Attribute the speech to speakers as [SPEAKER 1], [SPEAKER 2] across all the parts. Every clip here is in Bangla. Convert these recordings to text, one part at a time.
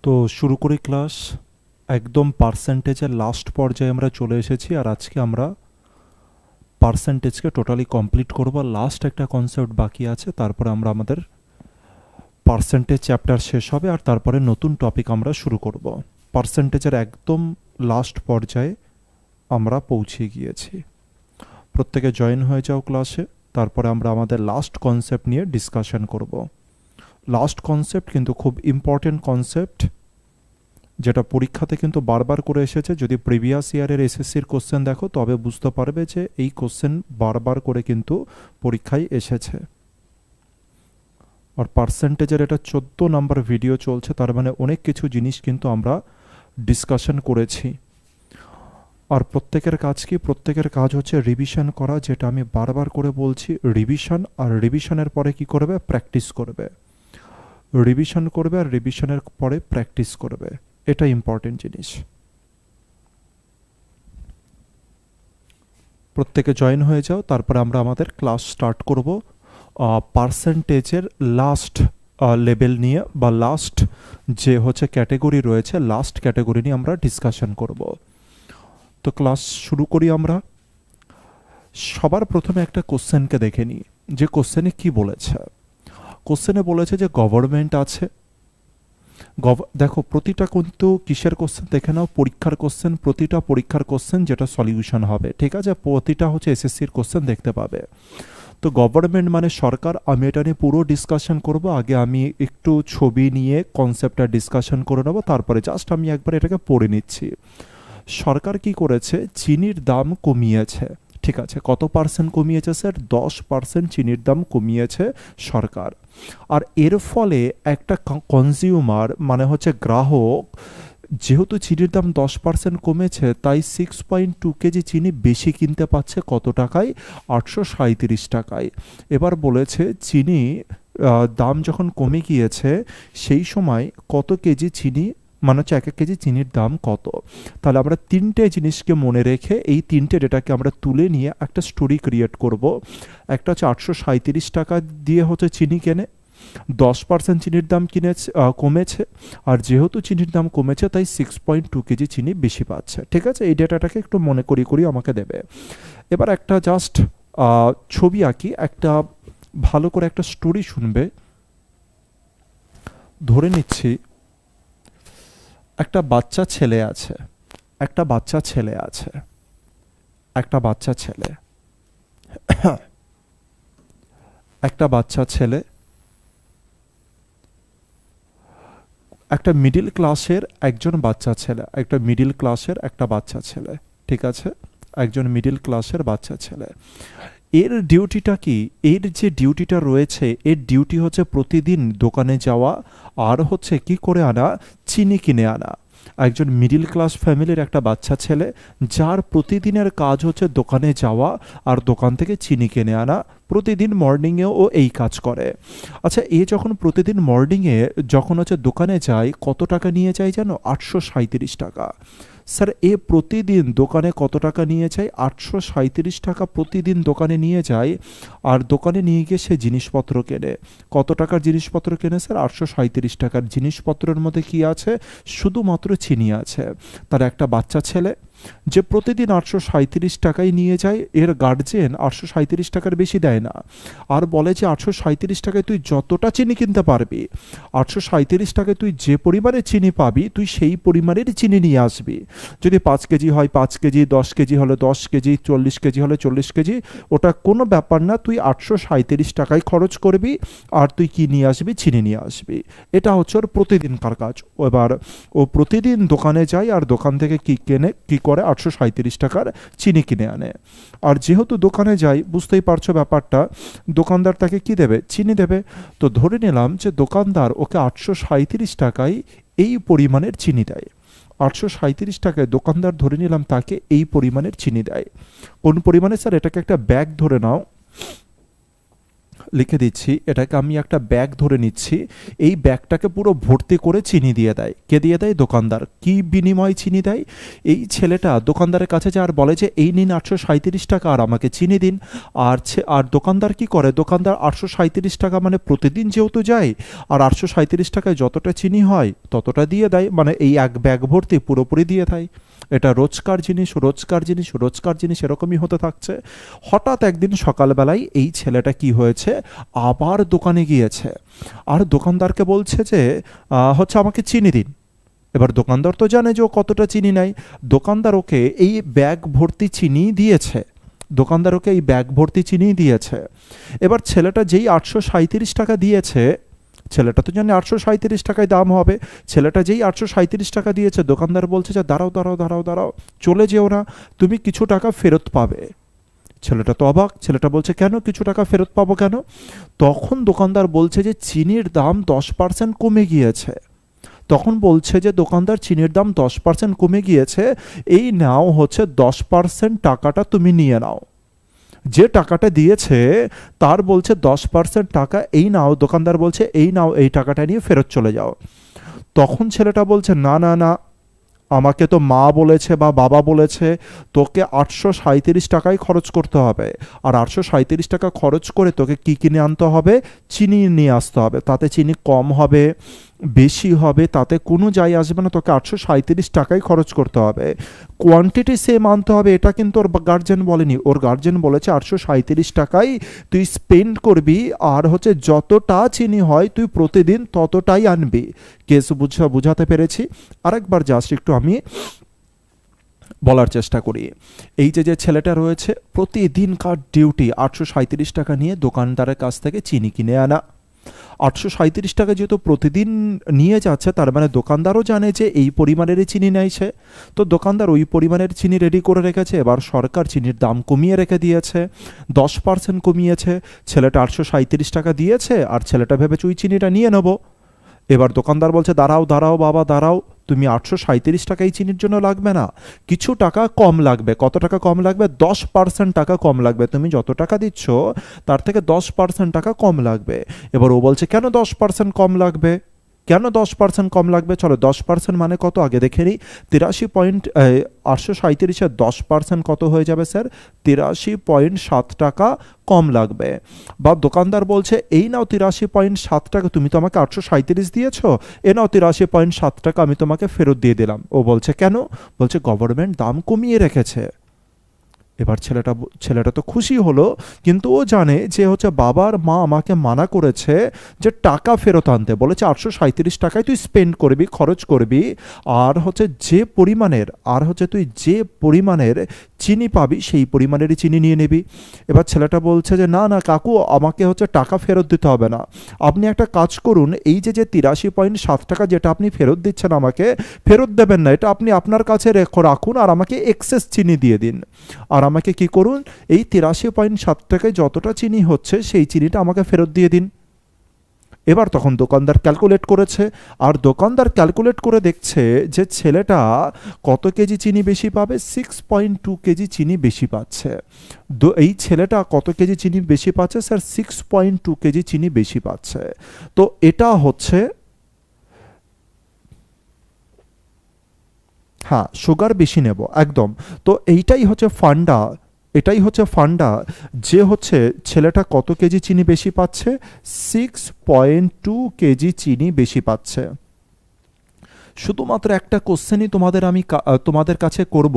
[SPEAKER 1] তো শুরু করি ক্লাস। একদম পার্সেন্টেজের লাস্ট পর্যায়ে আমরা চলে এসেছি, আর আজকে আমরা পার্সেন্টেজকে টোটালি কমপ্লিট করব। লাস্ট একটা কনসেপ্ট বাকি আছে, তারপরে আমরা আমাদের পার্সেন্টেজ চ্যাপ্টার শেষ হবে, আর তারপরে নতুন টপিক আমরা শুরু করব। পার্সেন্টেজের একদম লাস্ট পর্যায়ে আমরা পৌঁছে গিয়েছি। প্রত্যেকে জয়েন হয়ে যাও ক্লাসে, তারপরে আমরা আমাদের লাস্ট কনসেপ্ট নিয়ে ডিসকাশন করব। লাস্ট কনসেপ্ট কিন্তু খুব ইম্পর্টেন্ট কনসেপ্ট, যেটা পরীক্ষাতে কিন্তু বারবার করে এসেছে। যদি প্রিভিয়াস ইয়ারের এসএসসির কোশ্চেন দেখো তবে বুঝতে পারবে যে এই কোশ্চেন বারবার করে কিন্তু পরীক্ষায় এসেছে। আর পার্সেন্টেজের এটা 14 নাম্বার ভিডিও চলছে, তার মানে অনেক কিছু জিনিস কিন্তু আমরা ডিসকাশন করেছি। আর প্রত্যেকের কাজ কি? প্রত্যেকের কাজ হচ্ছে রিভিশন করা, যেটা আমি বারবার করে বলছি। রিভিশন, আর রিভিশনের পরে কি করবে? প্র্যাকটিস করবে। রিভিশন করবে আর রিভিশনের পরে প্র্যাকটিস করবে, এটা ইম্পর্টেন্ট জিনিস। প্রত্যেকে জয়েন হয়ে যাও, তারপরে আমরা আমাদের ক্লাস স্টার্ট করব পার্সেন্টেজের লাস্ট লেভেল নিয়ে, বা লাস্ট যে হচ্ছে ক্যাটেগরি রয়েছে, লাস্ট ক্যাটেগরি নিয়ে আমরা ডিসকাশন করব। তো ক্লাস শুরু করি আমরা। সবার প্রথমে একটা কোশ্চেনকে দেখে নিই, যে কোশ্চেনে কি বলেছে। কোশ্চেনে বলেছে যে গভর্নমেন্ট আছে। দেখো প্রতিটা কিন্তু কিসের কোশ্চেন দেখে নাও? পরীক্ষার কোশ্চেন। প্রতিটা পরীক্ষার কোশ্চেন যেটা সলিউশন হবে, ঠিক আছে? প্রতিটা হচ্ছে এসএসসির কোশ্চেন দেখতে পাবে। তো গভর্নমেন্ট মানে সরকার। আমি এটা নিয়ে পুরো ডিসকাশন করব। আগে আমি একটু ছবি নিয়ে কনসেপ্টটা ডিসকাশন করে নেব, তারপরে জাস্ট আমি একবার এটাকে পড়ে নিচ্ছি। সরকার কি করেছে? চিনির দাম কমিয়েছে, ঠিক আছে? কত পার্সেন্ট কমিয়েছে স্যার? 10% চিনির দাম কমিয়েছে সরকার। আর এর ফলে একটা কনজিউমার মানে হচ্ছে গ্রাহক, যেহেতু চিনির দাম 10% কমেছে, তাই 6.2 কেজি চিনি বেশি কিনতে পাচ্ছে কত টাকায়? 837 টাকায়। এবার বলেছে চিনি দাম যখন কমে গিয়েছে, সেই সময় কত কেজি চিনি, মানে হচ্ছে এক এক কেজি চিনির দাম কত। তাহলে আমরা তিনটে জিনিসকে মনে রেখে এই তিনটে ডেটাকে আমরা তুলে নিয়ে একটা স্টোরি ক্রিয়েট করব। একটা হচ্ছে 837 টাকা দিয়ে হচ্ছে চিনি কেনে, 10% চিনির দাম কমেছে, আর যেহেতু চিনির দাম কমেছে তাই 6.2 কেজি চিনি বেশি পাচ্ছে, ঠিক আছে? এই ডেটাটাকে একটু মনে করি আমাকে দেবে। এবার একটা জাস্ট ছবি আঁকি, একটা ভালো করে একটা স্টোরি শুনবে। ধরে নিচ্ছি একটা বাচ্চা ছেলে আছে, একটা বাচ্চা ছেলে আছে, একটা বাচ্চা ছেলে একটা বাচ্চা ছেলে, একটা মিডিল ক্লাসের একজন বাচ্চা ছেলে, একটা মিডিল ক্লাসের একটা বাচ্চা ছেলে, ঠিক আছে? একজন মিডিল ক্লাসের বাচ্চা ছেলে। এর ডিউটিটা কি? এর যে ডিউটিটা রয়েছে, এর ডিউটি হচ্ছে প্রতিদিন দোকানে যাওয়া, আর হচ্ছে কি করে আনা? চিনি কিনে আনা। একজন মিডিল ক্লাস ফ্যামিলির একটা বাচ্চা ছেলে, যার প্রতিদিনের কাজ হচ্ছে দোকানে যাওয়া আর দোকান থেকে চিনি কিনে আনা। প্রতিদিন মর্নিংয়েও ও এই কাজ করে। আচ্ছা, এ যখন প্রতিদিন মর্নিংয়ে যখন হচ্ছে দোকানে যায়, কত টাকা নিয়ে যায় জানো? 837 টাকা। স্যার, এ প্রতিদিন দোকানে কত টাকা নিয়ে যায়? 837 টাকা প্রতিদিন দোকানে নিয়ে যায়। আর দোকানে নিয়ে গিয়ে সে জিনিসপত্র কেনে। কত টাকার জিনিসপত্র কেনে স্যার? 837 টাকার। জিনিসপত্রের মধ্যে কি আছে? শুধুমাত্র চিনি আছে। তার একটা বাচ্চা ছেলে যে প্রতিদিন 837 টাকায় নিয়ে যায়, এর গার্জেন 837 টাকার বেশি দেয় না, আর বলে যে 837 টাকায় তুই যতটা চিনি কিনতে পারবি, 837 টাকায় তুই যে পরিমাণে চিনি পাবি, তুই সেই পরিমাণের চিনি নিয়ে আসবি। যদি 5 কেজি হয় 5 কেজি, 10 কেজি হলে 10 কেজি, 40 কেজি হলে 40 কেজি, ওটা কোনো ব্যাপার না। তুই 837 টাকায় খরচ করবি, আর তুই কি নিয়ে আসবি? চিনি নিয়ে আসবি। এটা হচ্ছে ওর প্রতিদিনকার কাজ। এবার ও প্রতিদিন দোকানে যায়, আর দোকান থেকে কি কেনে, কি করে? 837 টাকার চিনি কিনে আনে। আর যেহেতু দোকানে যায়, বুঝতেই পারছো ব্যাপারটা, দোকানদার তাকে কি দেবে? চিনি দেবে। তো ধরে নিলাম যে দোকানদার ওকে 837 টাকায় এই পরিমাণের চিনি দেয়। 837 টাকায় দোকানদার ধরে নিলাম তাকে এই পরিমাণের চিনি দেয়। কোন পরিমাণে স্যার? এটাকে একটা ব্যাগ ধরে নাও। লিখে দিচ্ছি, এটাকে আমি একটা ব্যাগ ধরে নিচ্ছি, এই ব্যাগটাকে পুরো ভর্তি করে চিনি দিয়ে দেয়। কে দিয়ে দেয়? দোকানদার। কি বিনিময়ে চিনি দেয়? এই ছেলেটা দোকানদারের কাছে যায় আর বলে যে এই নিন 837 টাকা আর আমাকে চিনি দিন। আর দোকানদার কি করে? দোকানদার 837 টাকা মানে প্রতিদিন যেহেতু যায়, আর 837 টাকায় যতটা চিনি হয় ততটা দিয়ে দেয়, মানে এই এক ব্যাগ ভর্তি পুরোপুরি দিয়ে দেয়। এটা রোজকার জিনিস, রোজকার জিনিস, রোজকার জিনিস, এরকমই হতে থাকছে। হঠাৎ একদিন সকালবেলায় এই ছেলেটা কি হয়েছে, আবার দোকানে গিয়েছে আর দোকানদারকে বলছে যে হচ্ছে আমাকে চিনি দিন। এবার দোকানদার তো জানে যে ও কতটা চিনি নেয়, দোকানদার ওকে এই ব্যাগ ভর্তি চিনি দিয়েছে, দোকানদার ওকে এই ব্যাগ ভর্তি চিনি দিয়েছে। এবার ছেলেটা যেই 837 টাকা দিয়েছে, ছেলেটা তো জানে 837 টাকায় দাম হবে, ছেলেটা যেই 837 টাকা দিয়েছে, দোকানদার বলছে যে দাঁড়াও দাঁড়াও দাঁড়াও দাঁড়াও, চলে যেও না, তুমি কিছু টাকা ফেরত পাবে। ছেলেটা তো অবাক, ছেলেটা বলছে কেন কিছু টাকা ফেরত পাবো কেন? তখন দোকানদার বলছে যে চিনির দাম 10% কমে গিয়েছে। তখন বলছে যে দোকানদার চিনির দাম 10% কমে গিয়েছে, এই নাও হচ্ছে 10% টাকাটা তুমি নিয়ে নাও। যে টাকাটা দিয়েছে তার বলছে 10% টাকা এই নাও, দোকানদার বলছে এই নাও, এই টাকাটা নিয়ে ফেরত চলে যাও। তখন ছেলেটা বলছে না না না, আমাকে তো মা বলেছে বা বাবা বলেছে তোকে 837 টাকাই খরচ করতে হবে, আর 837 টাকা খরচ করে তোকে কি কিনে আনতে হবে? চিনি নিয়ে আসতে হবে। তাতে চিনি কম হবে বেশি হবে তাতে কোনো যাই আসবে না, তোকে 837 টাকাই খরচ করতে হবে, কোয়ান্টিটি সেম আনতে হবে। এটা কিন্তু ওর গার্জেন বলেনি, ওর গার্জেন বলেছে 837 টাকাই তুই স্পেন্ড করবি, আর হচ্ছে যতটা চিনি হয় তুই প্রতিদিন ততটাই আনবি। কেস বুঝাতে পেরেছি? আরেকবার জাস্ট একটু আমি বলার চেষ্টা করি। এই যে ছেলেটা রয়েছে, প্রতিদিনকার ডিউটি 837 টাকা নিয়ে দোকানদারের কাছ থেকে চিনি কিনে আনা। 837 টাকা যেহেতু প্রতিদিন নিয়ে যাচ্ছে, তার মানে দোকানদারও জানে যে এই পরিমাণেরই চিনি নেয়ছে, তো দোকানদার ওই পরিমাণের চিনি রেডি করে রেখেছে। এবার সরকার চিনির দাম কমিয়ে রেখে দিয়েছে, 10% কমিয়েছে। ছেলেটা 837 টাকা দিয়েছে আর ছেলেটা ভেবেছে ওই চিনিটা নিয়ে নেবো। এবার দোকানদার বলছে দাঁড়াও দাঁড়াও বাবা দাঁড়াও, তুমি 837 টাকা এই চিনির জন্য লাগবে না, কিছু টাকা কম লাগবে। কত টাকা কম লাগবে? 10% টাকা কম লাগবে, তুমি যত টাকা দিচ্ছ তার থেকে 10% টাকা কম লাগবে। এবার ও বলছে কেন 10% কম লাগবে? কেন 10% কম লাগবে? চলো 10% মানে কত আগে দেখে নিই। 837-এর 10% কত হয়ে যাবে স্যার? 83.7 টাকা কম লাগবে। বা দোকানদার বলছে এই নাও 83.7 টাকা, তুমি তো আমাকে 837 দিয়েছো, এ নাও 83.7 টাকা আমি তোমাকে ফেরত দিয়ে দিলাম। ও বলছে কেন? বলছে গভর্নমেন্ট দাম কমিয়ে রেখেছে। এবার ছেলেটা তো খুশি হলো, কিন্তু ও জানে যে হচ্ছে বাবার মা আমাকে মানা করেছে যে টাকা ফেরত আনতে, বলেছে 837 টাকায় তুই স্পেন্ড করবি, খরচ করবি, আর হচ্ছে তুই যে পরিমাণের চিনি পাবি সেই পরিমাণেরই চিনি নিয়ে নিবি। এবার ছেলেটা বলছে যে না না কাকু, আমাকে হচ্ছে টাকা ফেরত দিতে হবে না, আপনি একটা কাজ করুন, এই যে 83.7 টাকা যেটা আপনি ফেরত দিচ্ছেন আমাকে, ফেরত দেবেন না, এটা আপনি আপনার কাছে রাখুন আর আমাকে এক্সেস চিনি দিয়ে দিন। আর আমাকে কি করুন, এই 83.7 টাকায় যতটা চিনি হচ্ছে সেই চিনিটা আমাকে ফেরত দিয়ে দিন। এবার তখন দোকানদার ক্যালকুলেট করেছে, আর দোকানদার ক্যালকুলেট করে দেখছে যে ছেলেটা কত কেজি চিনি বেশি পাবে? 6.2 কেজি চিনি বেশি পাচ্ছে। এই ছেলেটা কত কেজি চিনি বেশি পাচ্ছে স্যার? 6.2 কেজি চিনি বেশি পাচ্ছে। তো এটা হচ্ছে, হ্যাঁ সুগার বেশি নেব একদম। তো এটাই হচ্ছে ফান্ডা যে হচ্ছে ছেলেটা কত কেজি চিনি বেশি পাচ্ছে? 6.2 কেজি চিনি বেশি পাচ্ছে। শুধুমাত্র একটা কোশ্চেনই তোমাদের কাছে করব,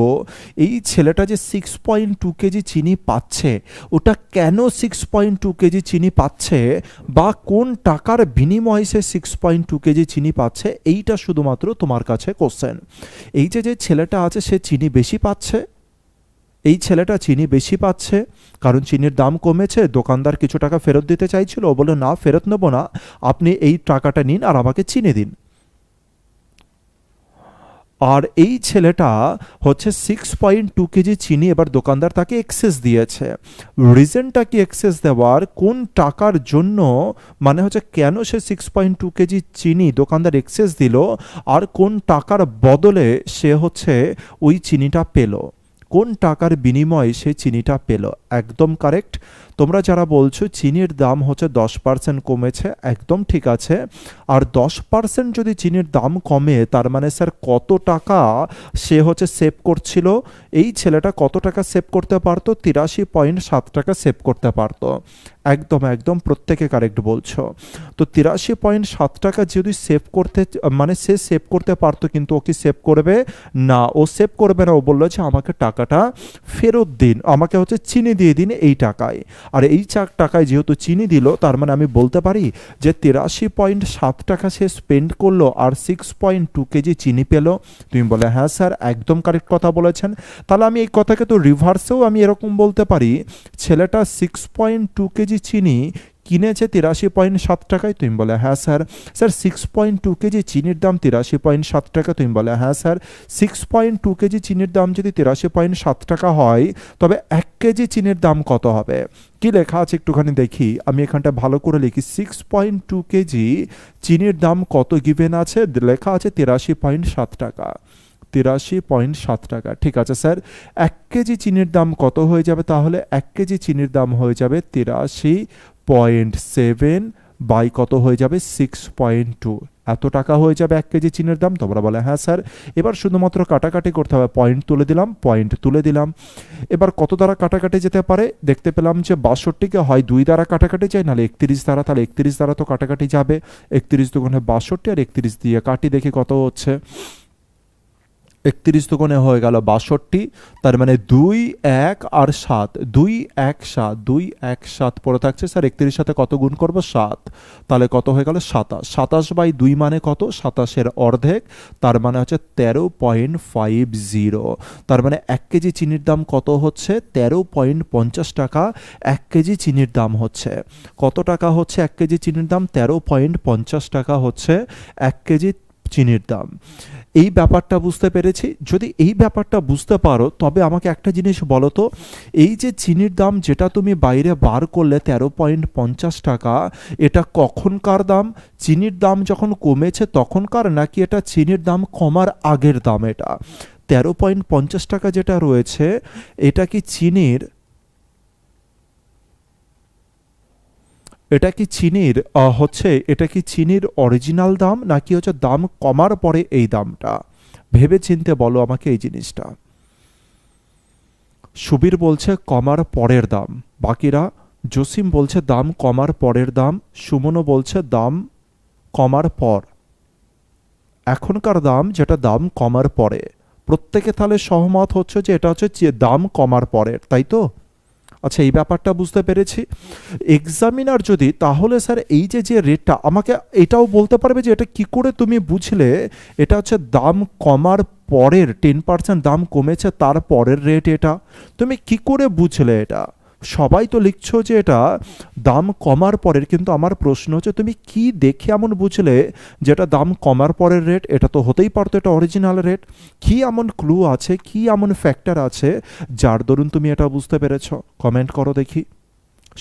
[SPEAKER 1] এই ছেলেটা যে 6.2 কেজি চিনি পাচ্ছে, ওটা কেন 6.2 কেজি চিনি পাচ্ছে বা কোন টাকার বিনিময়ে সে 6.2 কেজি চিনি পাচ্ছে, এইটা শুধুমাত্র তোমার কাছে কোশ্চেন। এই যে ছেলেটা আছে সে চিনি বেশি পাচ্ছে, এই ছেলেটা চিনি বেশি পাচ্ছে কারণ চিনির দাম কমেছে, দোকানদার কিছু টাকা ফেরত দিতে চাইছিল, ও বলে না ফেরত নেব না, আপনি এই টাকাটা নিন আর আমাকে চিনি দিন। আর এই ছেলেটা হচ্ছে 6.2 কেজি চিনি এবার দোকানদার তাকে এক্সেস দিয়েছে। রিজনটা কি এক্সেস দেওয়ার? কোন টাকার জন্য, মানে হচ্ছে কেন সে 6.2 কেজি চিনি দোকানদার এক্সেস দিল, আর কোন টাকার বদলে সে হচ্ছে ওই চিনিটা পেল, কোন টাকার বিনিময়ে সে চিনিটা পেল। একদম কারেক্ট। তোমরা যারা বলছো চিনির দাম হচ্ছে 10% কমেছে, একদম ঠিক আছে। আর 10% যদি চিনির দাম কমে তার মানে স্যার কত টাকা সে হচ্ছে সেভ করছিল? এই ছেলেটা কত টাকা সেভ করতে পারতো? 83.7 টাকা সেভ করতে পারতো। একদম একদম প্রত্যেকে কারেক্ট বলছো। তো 83.7 টাকা যদি সেভ করতে মানে সে সেভ করতে পারতো, কিন্তু ও কি সেভ করবে না? ও সেভ করবে না। ও বললো যে আমাকে টাকাটা ফেরত দিন, আমাকে হচ্ছে চিনি দিয়ে দিন এই টাকায়। আর এই টাকায় যেহেতু চিনি দিল, তার মানে আমি বলতে পারি যে 83.7 টাকা সে স্পেন্ড করলো আর 6.2 কেজি চিনি পেলো। তুমি বলে হ্যাঁ স্যার একদম কারেক্ট কথা বলেছেন। তাহলে আমি এই কথাকে তো রিভার্সেও আমি এরকম বলতে পারি, ছেলেটা 6.2 কেজি চিনি কিনেছে 83.7 টাকায়। তুমি বলে হ্যাঁ স্যার। স্যার 6.2 কেজি চিনির দাম 83.7 টাকা। তুমি বলে হ্যাঁ স্যার। 6.2 কেজি চিনির দাম যদি 83.7 টাকা হয়, তবে 1 কেজি চিনির দাম কত হবে? কি লেখা আছে একটুখানি দেখি, আমি এখানটা ভালো করে লিখি। 6.2 কেজি চিনির দাম কত গিভেন আছে? লেখা আছে 83.7 টাকা। 83.7 টাকা, ঠিক আছে স্যার। 1 কেজি চিনির দাম কত হয়ে যাবে তাহলে? 1 কেজি চিনির দাম হয়ে যাবে 83.7 বাই কত হয়ে যাবে? 6.2। এত টাকা হয়ে যাবে 1 কেজি চিনির দাম। তোমরা বলে হ্যাঁ স্যার। এবার শুধুমাত্র কাটাকাটি করতে হবে, পয়েন্ট তুলে দিলাম, পয়েন্ট তুলে দিলাম। এবার কত দ্বারা কাটাকাটি যেতে পারে? দেখতে পেলাম যে 62কে হয় 2 দ্বারা কাটাকাটি যায়, নাহলে 31 দ্বারা। তাহলে 31 দ্বারা তো কাটাকাটি যাবে। 31 দুগুণে 62 আর 31 দিয়ে কাটি দেখি কত হচ্ছে। 31 দুগুণে হয়ে গেল 62, তার মানে 2 1 আর 7, 2 1 7, 2 1 7 পড়ে থাকছে। স্যার 31 সাথে কত গুণ করব? 7। তাহলে কত হয়ে গেল? 27। 27 বাই 2 মানে কত? 27-এর অর্ধেক, তার মানে হচ্ছে 13.50। তার মানে 1 কেজি চিনির দাম কত হচ্ছে? 13.50 টাকা 1 কেজি চিনির দাম হচ্ছে। কত টাকা হচ্ছে 1 কেজি চিনির দাম? 13.50 টাকা হচ্ছে 1 কেজি চিনির দাম। এই ব্যাপারটা বুঝতে পেরেছি। যদি এই ব্যাপারটা বুঝতে পারো তবে আমাকে একটা জিনিস বলো তো, এই যে চিনির দাম যেটা তুমি বাইরে বার করলে 13.50 টাকা, এটা কখনকার দাম? চিনির দাম যখন কমেছে তখনকার, নাকি এটা চিনির দাম কমার আগের দাম? এটা 13.50 টাকা যেটা রয়েছে, এটা কি চিনির এটা কি চিনির এটা কি চিনির অরিজিনাল দাম, নাকি হচ্ছে দাম কমার পরে এই দামটা? ভেবে চিনতে বলো আমাকে এই জিনিসটা। সুবীর বলছে কমার পরের দাম, বাকিরা? জসিম বলছে দাম কমার পরের দাম, সুমনও বলছে দাম কমার পর। এখনকার দাম যেটা দাম কমার পরে। প্রত্যেকে তাহলে সহমত হচ্ছে যে এটা হচ্ছে দাম কমার পরের, তাই তো? আচ্ছা, এই ব্যাপারটা বুঝতে পেরেছি। এক্সামিনার যদি তাহলে স্যার এই যে যে রেটটা আমাকে এটাও বলতে পারবে যে এটা কি করে তুমি বুঝলে এটা হচ্ছে দাম কমার পরের 10% দাম কমেছে তার পরের রেট? এটা তুমি কি করে বুঝলে? এটা সবাই তো লিখছো যে এটা দাম কমার পরের, কিন্তু আমার প্রশ্ন হচ্ছে তুমি কি দেখে এমন বুঝলে যেটা দাম কমার পরের রেট? এটা তো হতেই পারতো এটা অরিজিনাল রেট। কি এমন ক্লু আছে, কি এমন ফ্যাক্টর আছে যার দরুন তুমি এটা বুঝতে পেরেছ? কমেন্ট করো দেখি,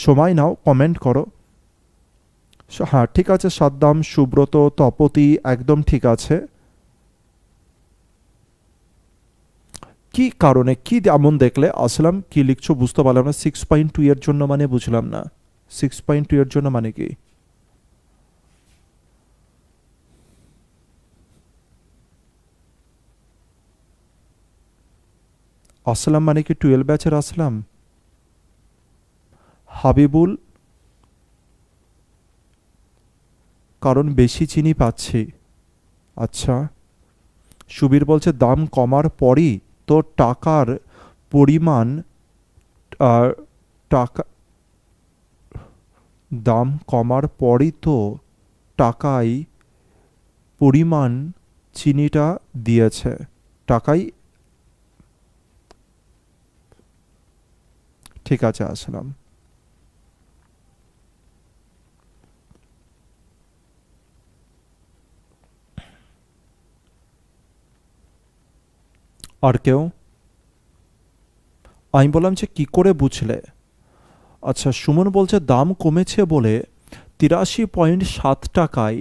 [SPEAKER 1] সময় নাও, কমেন্ট করো। হ্যাঁ ঠিক আছে, সাদ্দাম, সুব্রত, তপতি, একদম ঠিক আছে। কি কারণে, কি এমন দেখলে? আসলাম কি লিখছো বুঝতে পারলাম না। 6.2 এর জন্য মানে বুঝলাম না। 6.2 এর জন্য মানে কি? আসলাম মানে কি 12 ব্যাচের আসলাম? হাবিবুল, কারণ বেশি চিনি পাচ্ছি। আচ্ছা। সুবীর বলছে দাম কমার পরই তো টাকার পরিমাণ, আর টাকা দাম কমার পরই তো টাকায় পরিমাণ চিনিটা দিয়েছে। টাকাই, ঠিক আছে আসলাম। আর কেউ? আমি বললাম যে কি করে বুঝলে? আচ্ছা, সুমন বলছে দাম কমেছে বলে 83.7 টাকায়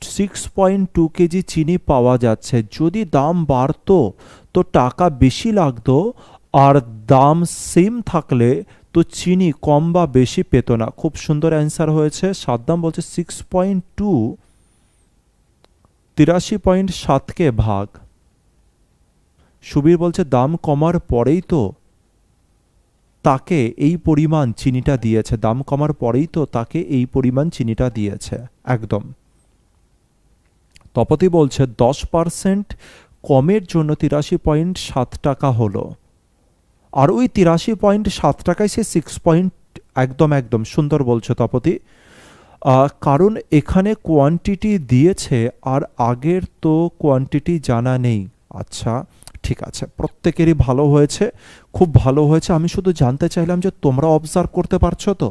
[SPEAKER 1] 6.2 কেজি চিনি পাওয়া যাচ্ছে। যদি দাম বাড়তো তো টাকা বেশি লাগতো, আর দাম সেম থাকলে তো তো চিনি কম বা বেশি পেত না। খুব সুন্দর অ্যান্সার হয়েছে। সাদ্দাম বলছে 6.2 83.7কে ভাগ। সুবীর বলছে দাম কমার পরেই তো তাকে এই পরিমাণ চিনিটা দিয়েছে, দাম কমার পরেই তো তাকে এই পরিমাণ চিনিটা দিয়েছে। একদম। তপতি বলছে 10% কমের জন্য 83.7 টাকা হলো, আর ওই 83.7 টাকায় সে 6 একদম একদম সুন্দর বলছো তপতি। কারণ এখানে কোয়ান্টিটি দিয়েছে আর আগের তো কোয়ান্টিটি জানা নেই। আচ্ছা ঠিক আছে, প্রত্যেকেরই ভালো হয়েছে, খুব ভালো হয়েছে। আমি শুধু জানতে চাইলাম যে তোমরা অবজার্ভ করতে পারছো তো?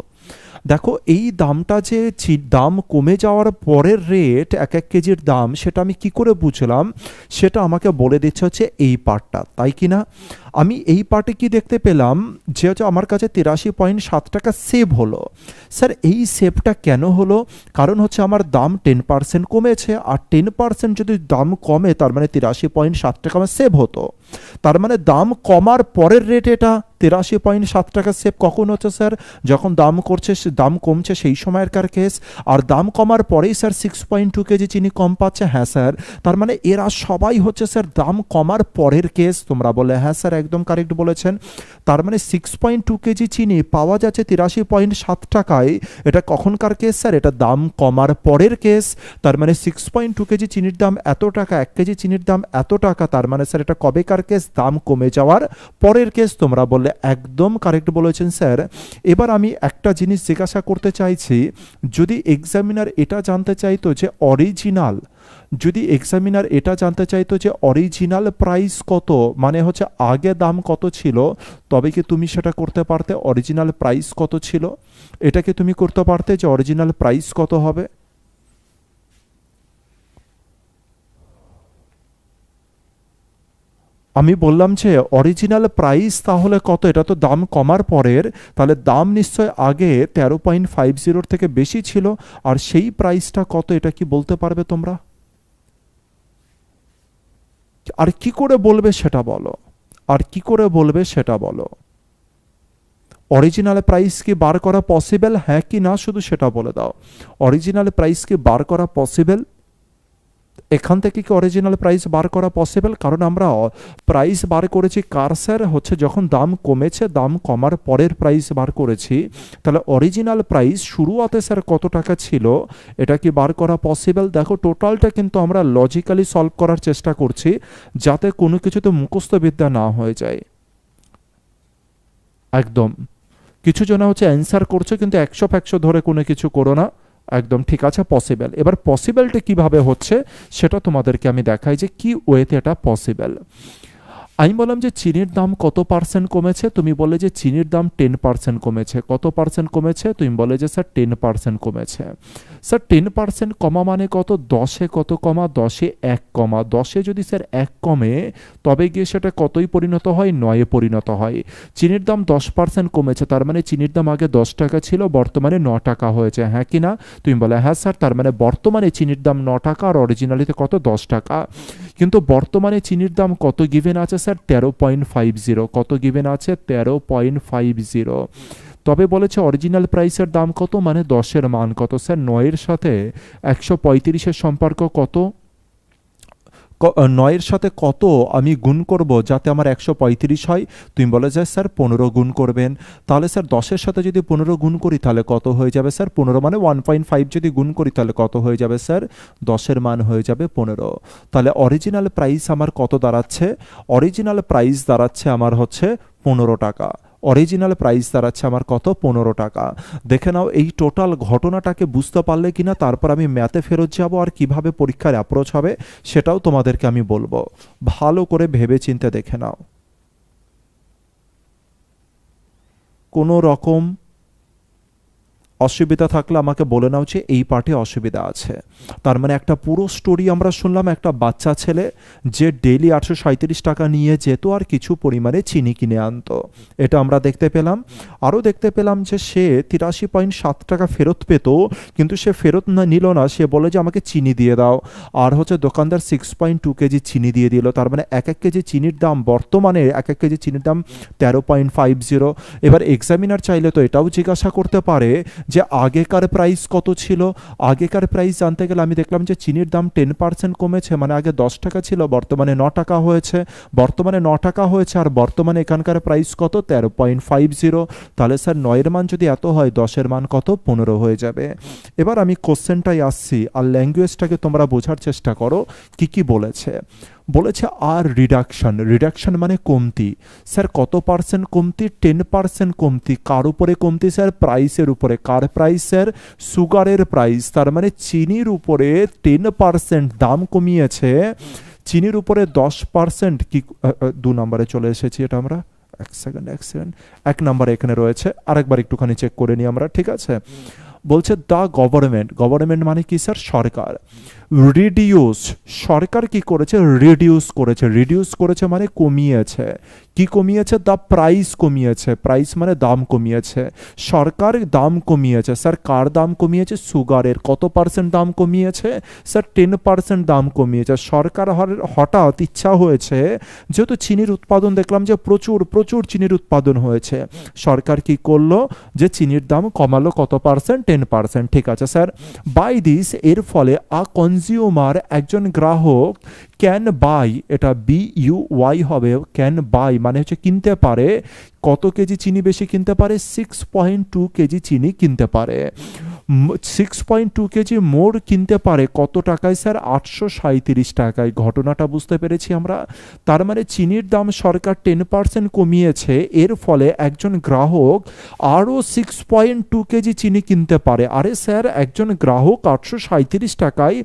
[SPEAKER 1] দেখো এই দামটা যে দাম কমে যাওয়ার পরের রেট এক এক কেজির দাম, সেটা আমি কি করে বুঝলাম সেটা আমাকে বলে দিচ্ছে হচ্ছে এই পার্টটা, তাই কি না? আমি এই পার্টে কি দেখতে পেলাম যে হচ্ছে আমার কাছে 83.7 টাকা সেভ হলো। স্যার এই সেভটা কেন হলো? কারণ হচ্ছে আমার দাম 10% কমেছে, আর 10% যদি দাম কমে তার মানে 83.7 টাকা আমার সেভ হতো। তার মানে দাম কমার পরের রেট এটা 83.7 টাকা সেভ কখন হচ্ছে স্যার? যখন দাম করছে, দাম কমছে সেই সময়কার কেস। আর দাম কমার পরেই স্যার 6.2 কেজি চিনি কম পাচ্ছে। হ্যাঁ স্যার, তার মানে এরা সবাই হচ্ছে স্যার দাম কমার পরের কেস। তোমরা বলে হ্যাঁ স্যার একদম কারেক্ট বলেছেন। তার মানে 6.2 কেজি চিনি পাওয়া যাচ্ছে 83.7 টাকায়, এটা কখনকার কেস স্যার? এটা দাম কমার পরের কেস। তার মানে 6.2 কেজি চিনির দাম এত টাকা, 1 কেজি চিনির দাম এত টাকা, তার মানে স্যার এটা কবেকার কেস? দাম কমে যাওয়ার পরের কেস। তোমরা বললে একদম কারেক্ট বলেছেন স্যার। এবার আমি একটা জিনিস জিজ্ঞাসা করতে চাইছি, যদি এক্সামিনার এটা জানতে চাইতো যে অরিজিনাল, যদি এক্সামিনার এটা জানতে চাইতো যে অরিজিনাল প্রাইস কত, মানে হচ্ছে আগে দাম কত ছিল, তবে কি তুমি সেটা করতে পারতে? অরিজিনাল প্রাইস কত ছিল এটা কি তুমি করতে পারতে যে অরিজিনাল প্রাইস কত হবে? আমি বললাম যে অরিজিনাল প্রাইস তাহলে কত, এটা তো দাম কমার পরের, তাহলে দাম নিশ্চয় আগে 13.50 থেকে বেশি ছিল, আর সেই প্রাইসটা কত এটা কি বলতে পারবে তোমরা? আর কি করে বলবে সেটা বলো, আর কি করে বলবে সেটা বলো। অরিজিনাল প্রাইস কি বার করা পসিবল, হ্যাঁ কি না, শুধু সেটা বলে দাও। অরিজিনাল প্রাইস কি বার করা পসিবল? এখান থেকে কি অরিজিনাল প্রাইস বার করা পসিবল? কারণ আমরা প্রাইস বার করেছি কার স্যার? হচ্ছে যখন দাম কমেছে, দাম কমার পরের প্রাইস বার করেছি। তাহলে অরিজিনাল প্রাইস শুরুতে স্যার কত টাকা ছিল এটা কি বার করা পসিবল? দেখো টোটালটা কিন্তু আমরা লজিক্যালি সলভ করার চেষ্টা করছি, যাতে কোনো কিছুতে মুখস্থ বিদ্যা না হয়ে যায়। একদম। কিছু জন হচ্ছে অ্যান্সার করছে কিন্তু 100 ধরে কোনো কিছু করো না। একদম ঠিক আছে, পসিবল। এবার পসিবলটা কিভাবে হচ্ছে সেটা তোমাদেরকে আমি দেখাই যে কি ওয়েতে এটা পসিবল। আমি বললাম যে চিনির দাম কত পার্সেন্ট কমেছে, তুমি বলে যে চিনির দাম 10% কমেছে। কত পার্সেন্ট কমেছে? তুমি বলে যে স্যার 10% কমেছে। স্যার 10% কমা মানে কত? 10-এ কত কমা? 10-এ 1 কমা। 10-এ যদি স্যার 1 কমে তবে গিয়ে সেটা কতই পরিণত হয়? 9-এ পরিণত হয়। চিনির দাম 10% কমেছে, তার মানে চিনির দাম আগে 10 টাকা ছিল, বর্তমানে 9 টাকা হয়েছে। হ্যাঁ কি না? তুমি বলে হ্যাঁ স্যার, তার মানে বর্তমানে চিনির দাম 9 টাকা আর অরিজিনালিতে কত? 10 টাকা। কিন্তু বর্তমানে চিনির দাম কত গিভেন আছে স্যার? 13.50। কত গিভেন আছে? 13.50। তবে বলেছে অরিজিনাল প্রাইসের দাম কত, মানে 10-এর মান কত স্যার? 9-এর সাথে 135-এর সম্পর্ক কত? 9-এর সাথে কত আমি গুণ করব যাতে আমার 135 হয়? তুমি বলে যে স্যার 15 গুণ করবেন। তাহলে স্যার 10-এর সাথে যদি 15 গুণ করি তাহলে কত হয়ে যাবে স্যার? 15 মানে 1.5 যদি গুণ করি তাহলে কত হয়ে যাবে স্যার? 10-এর মান হয়ে যাবে 15। তাহলে অরিজিনাল প্রাইস আমার কত দাঁড়াচ্ছে? অরিজিনাল প্রাইস দাঁড়াচ্ছে আমার হচ্ছে 15 টাকা। অরিজিনাল প্রাইস দাঁড়াচ্ছে আমার কত? 15 টাকা। দেখে নাও এই টোটাল ঘটনাটাকে বুঝতে পারলে কিনা, তারপর আমি ম্যাথে ফেরত যাব আর কিভাবে পরীক্ষার অ্যাপ্রোচ হবে সেটাও তোমাদেরকে আমি বলবো। ভালো করে ভেবে চিন্তে দেখে নাও। কোনো রকম অসুবিধা থাকলে আমাকে বলে নাও যে এই পার্টে অসুবিধা আছে। তার মানে একটা পুরো স্টোরি আমরা শুনলাম, একটা বাচ্চা ছেলে যে ডেইলি 837 টাকা নিয়ে যেত আর কিছু পরিমাণে চিনি কিনে আনতো, এটা আমরা দেখতে পেলাম। আরও দেখতে পেলাম যে সে 83.7 টাকা ফেরত পেত, কিন্তু সে ফেরত নিল না, সে বলে যে আমাকে চিনি দিয়ে দাও। আর হচ্ছে দোকানদার 6.2 কেজি চিনি দিয়ে দিল। তার মানে এক কেজি চিনির দাম বর্তমানে এক কেজি চিনির দাম 13.50। এবার এক্সামিনার চাইলে তো এটাও জিজ্ঞাসা করতে পারে যে আগেকার প্রাইস কত ছিল। আগেকার প্রাইস জানতে গেলে আমি দেখলাম যে চিনির দাম 10% কমেছে, মানে আগে 10 টাকা ছিল, বর্তমানে 9 টাকা হয়েছে। বর্তমানে 9 টাকা হয়েছে, আর বর্তমানে এখানকার প্রাইস কত? 13.50। তাহলে স্যার 9-এর মান যদি এত হয়, 10-এর মান কত? 15 হয়ে যাবে। এবার আমি কোশ্চেনটাই আসছি, আর ল্যাঙ্গুয়েজটাকে তোমরা বোঝার চেষ্টা করো কি কি বলেছে। বলেছে আর রিডাকশন, রিডাকশন মানে কমতি। স্যার কত পার্সেন্ট কমতি? 10% কমতি। কার উপরে কমতি স্যার? প্রাইসের উপরে। কার প্রাইস স্যার? সুগারের প্রাইস। তার মানে চিনির উপরে 10% দাম কমিয়েছে, চিনির উপরে 10% কি 2 নম্বরে চলে এসেছি, এটা আমরা এক সেকেন্ড 1 নম্বরে এখানে রয়েছে, আরেকবার একটুখানি চেক করে নিই আমরা, ঠিক আছে। বলছে দ্য গভর্নমেন্ট, গভর্নমেন্ট মানে কি স্যার? সরকার। রিডিউস, সরকার কি করেছে? রিডিউস করেছে। রিডিউস করেছে মানে কমিয়েছে। কি কমিয়েছে? দ্য প্রাইস কমিয়েছে। প্রাইস মানে দাম কমিয়েছে। সরকার দাম কমিয়েছে। স্যার কার দাম কমিয়েছে? সুগারের। কত পার্সেন্ট দাম কমিয়েছে? স্যার 10% দাম কমিয়েছে। সরকার হঠাৎ ইচ্ছা হয়েছে, যেহেতু চিনির উৎপাদন দেখলাম যে প্রচুর প্রচুর চিনির উৎপাদন হয়েছে, সরকার কি করলো? যে চিনির দাম কমালো কত পার্সেন্ট? 10%। ঠিক আছে স্যার। বাই দিস, এর ফলে কনজিউমার, একজন গ্রাহক, ক্যান বাই, এটা BUY হবে, ক্যান বাই মানে হচ্ছে কিনতে পারে। কত কেজি চিনি বেশি কিনতে পারে? 6.2 কেজি চিনি কিনতে পারে। 6.2 কেজি মোর কিনতে পারে কত টাকায় স্যার? 837 টাকায়। ঘটনাটা বুঝতে পেরেছি আমরা। তার মানে চিনির দাম সরকার 10% কমিয়েছে, এর ফলে একজন গ্রাহক আরও 6.2 কেজি চিনি কিনতে পারে। আরে স্যার, একজন গ্রাহক 837 টাকায়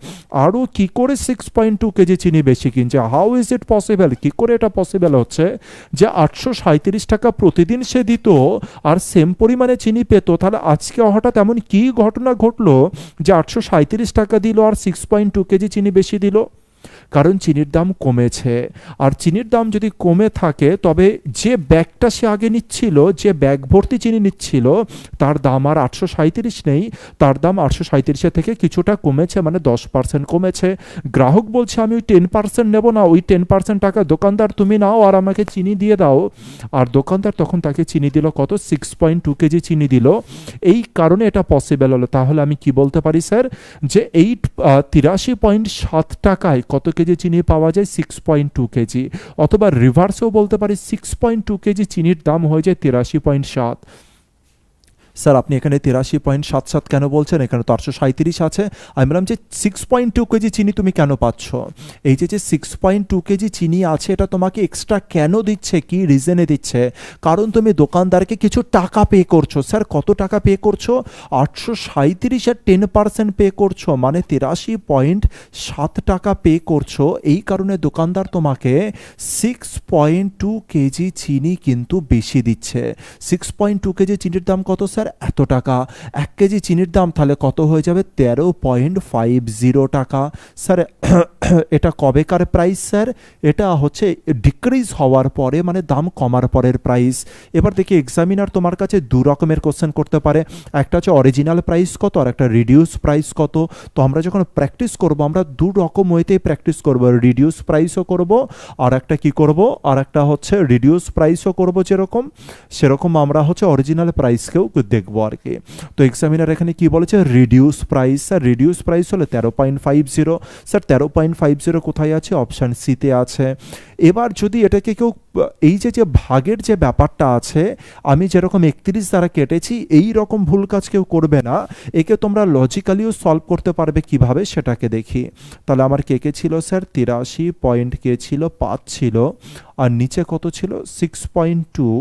[SPEAKER 1] আরও কি করে 6.2 কেজি চিনি বেশি কিনছে? How is it possible? কি করে এটা পসিবল হচ্ছে যে 837 টাকা প্রতিদিন সে দিত আর সেম পরিমাণে চিনি পেত? তাহলে আজকে হঠাৎ এমন কি ঘটনা ঘটলো যে 837 টাকা দিল আর 6.2 কেজি চিনি বেশি দিল? কারণ চিনির দাম কমেছে। আর চিনির দাম যদি কমে থাকে, তবে যে ব্যাগটা সে আগে নিচ্ছিল, যে ব্যাগ ভর্তি চিনি নিচ্ছিল, তার দাম আর 837 নেই, তার দাম 837 থেকে কিছুটা কমেছে, মানে 10% কমেছে। গ্রাহক বলছে আমি ওই 10% নেব না, ওই 10% টাকা দোকানদার তুমি নাও আর আমাকে চিনি দিয়ে দাও। আর দোকানদার তখন তাকে চিনি দিল কত? 6.2 কেজি চিনি দিল। এই কারণে এটা পসিবল হলো। তাহলে আমি কি বলতে পারি স্যার? যে এই 83.7 টাকায় কত কেজি চিনি পাওয়া যায়? 6.2 কেজি। অথবা রিভার্সেও বলতে পারি 6.2 কেজি চিনির দাম হয়ে যায় 83.7। স্যার আপনি এখানে 83.77 কেন বলছেন? এখানে তো 837 আছে। আমি বললাম যে 6.2 কেজি চিনি তুমি কেন পাচ্ছ? এই যে 6.2 কেজি চিনি আছে, এটা তোমাকে এক্সট্রা কেন দিচ্ছে? কি রিজনে দিচ্ছে? কারণ তুমি দোকানদারকে কিছু টাকা পে করছো। স্যার কত টাকা পে করছো? 837 আর 10% পে করছো, মানে 83.7 টাকা পে করছো। এই কারণে দোকানদার তোমাকে 6.2 কেজি চিনি কিন্তু বেশি দিচ্ছে। 6.2 কেজি চিনির দাম কত স্যার? এত টাকা। 1 কেজি চিনির দাম তাহলে কত হয়ে যাবে? 13.50 টাকা। স্যার এটা কবেকার প্রাইস স্যার? এটা হচ্ছে ডিক্রিজ হওয়ার পরে, মানে দাম কমার পরের প্রাইস। এবার দেখি এক্সামিনার তোমার কাছে 2 রকমের কোশ্চেন করতে পারে। একটা হচ্ছে অরিজিনাল প্রাইস কত, আর একটা রিডিউস প্রাইস কত। তো আমরা যখন প্র্যাকটিস করব, আমরা 2 রকম ওয়েতেই প্র্যাকটিস করব। রিডিউস প্রাইসও করব, আর একটা কি করব, আর একটা হচ্ছে রিডিউস প্রাইসও করব, যেরকম সেরকম আমরা হচ্ছে অরিজিনাল প্রাইসকেও দেখবো আর কি। তো এক্সামিনার এখানে কি বলেছে? Reduce price. Sir reduce price হলে 13.50। স্যার 13.50 কোথায় আছে? অপশান সিতে আছে। এবার যদি এটাকে কেউ, এই যে ভাগের যে ব্যাপারটা আছে, আমি যেরকম 31 দ্বারা কেটেছি, এই রকম ভুল কাজ কেউ করবে না। একে তোমরা লজিক্যালিও সলভ করতে পারবে কিভাবে, সেটাকে দেখি। তাহলে আমার কে কে ছিল স্যার? 83 পয়েন্ট কে ছিল? 5 ছিল। আর নিচে কত ছিল? 6.2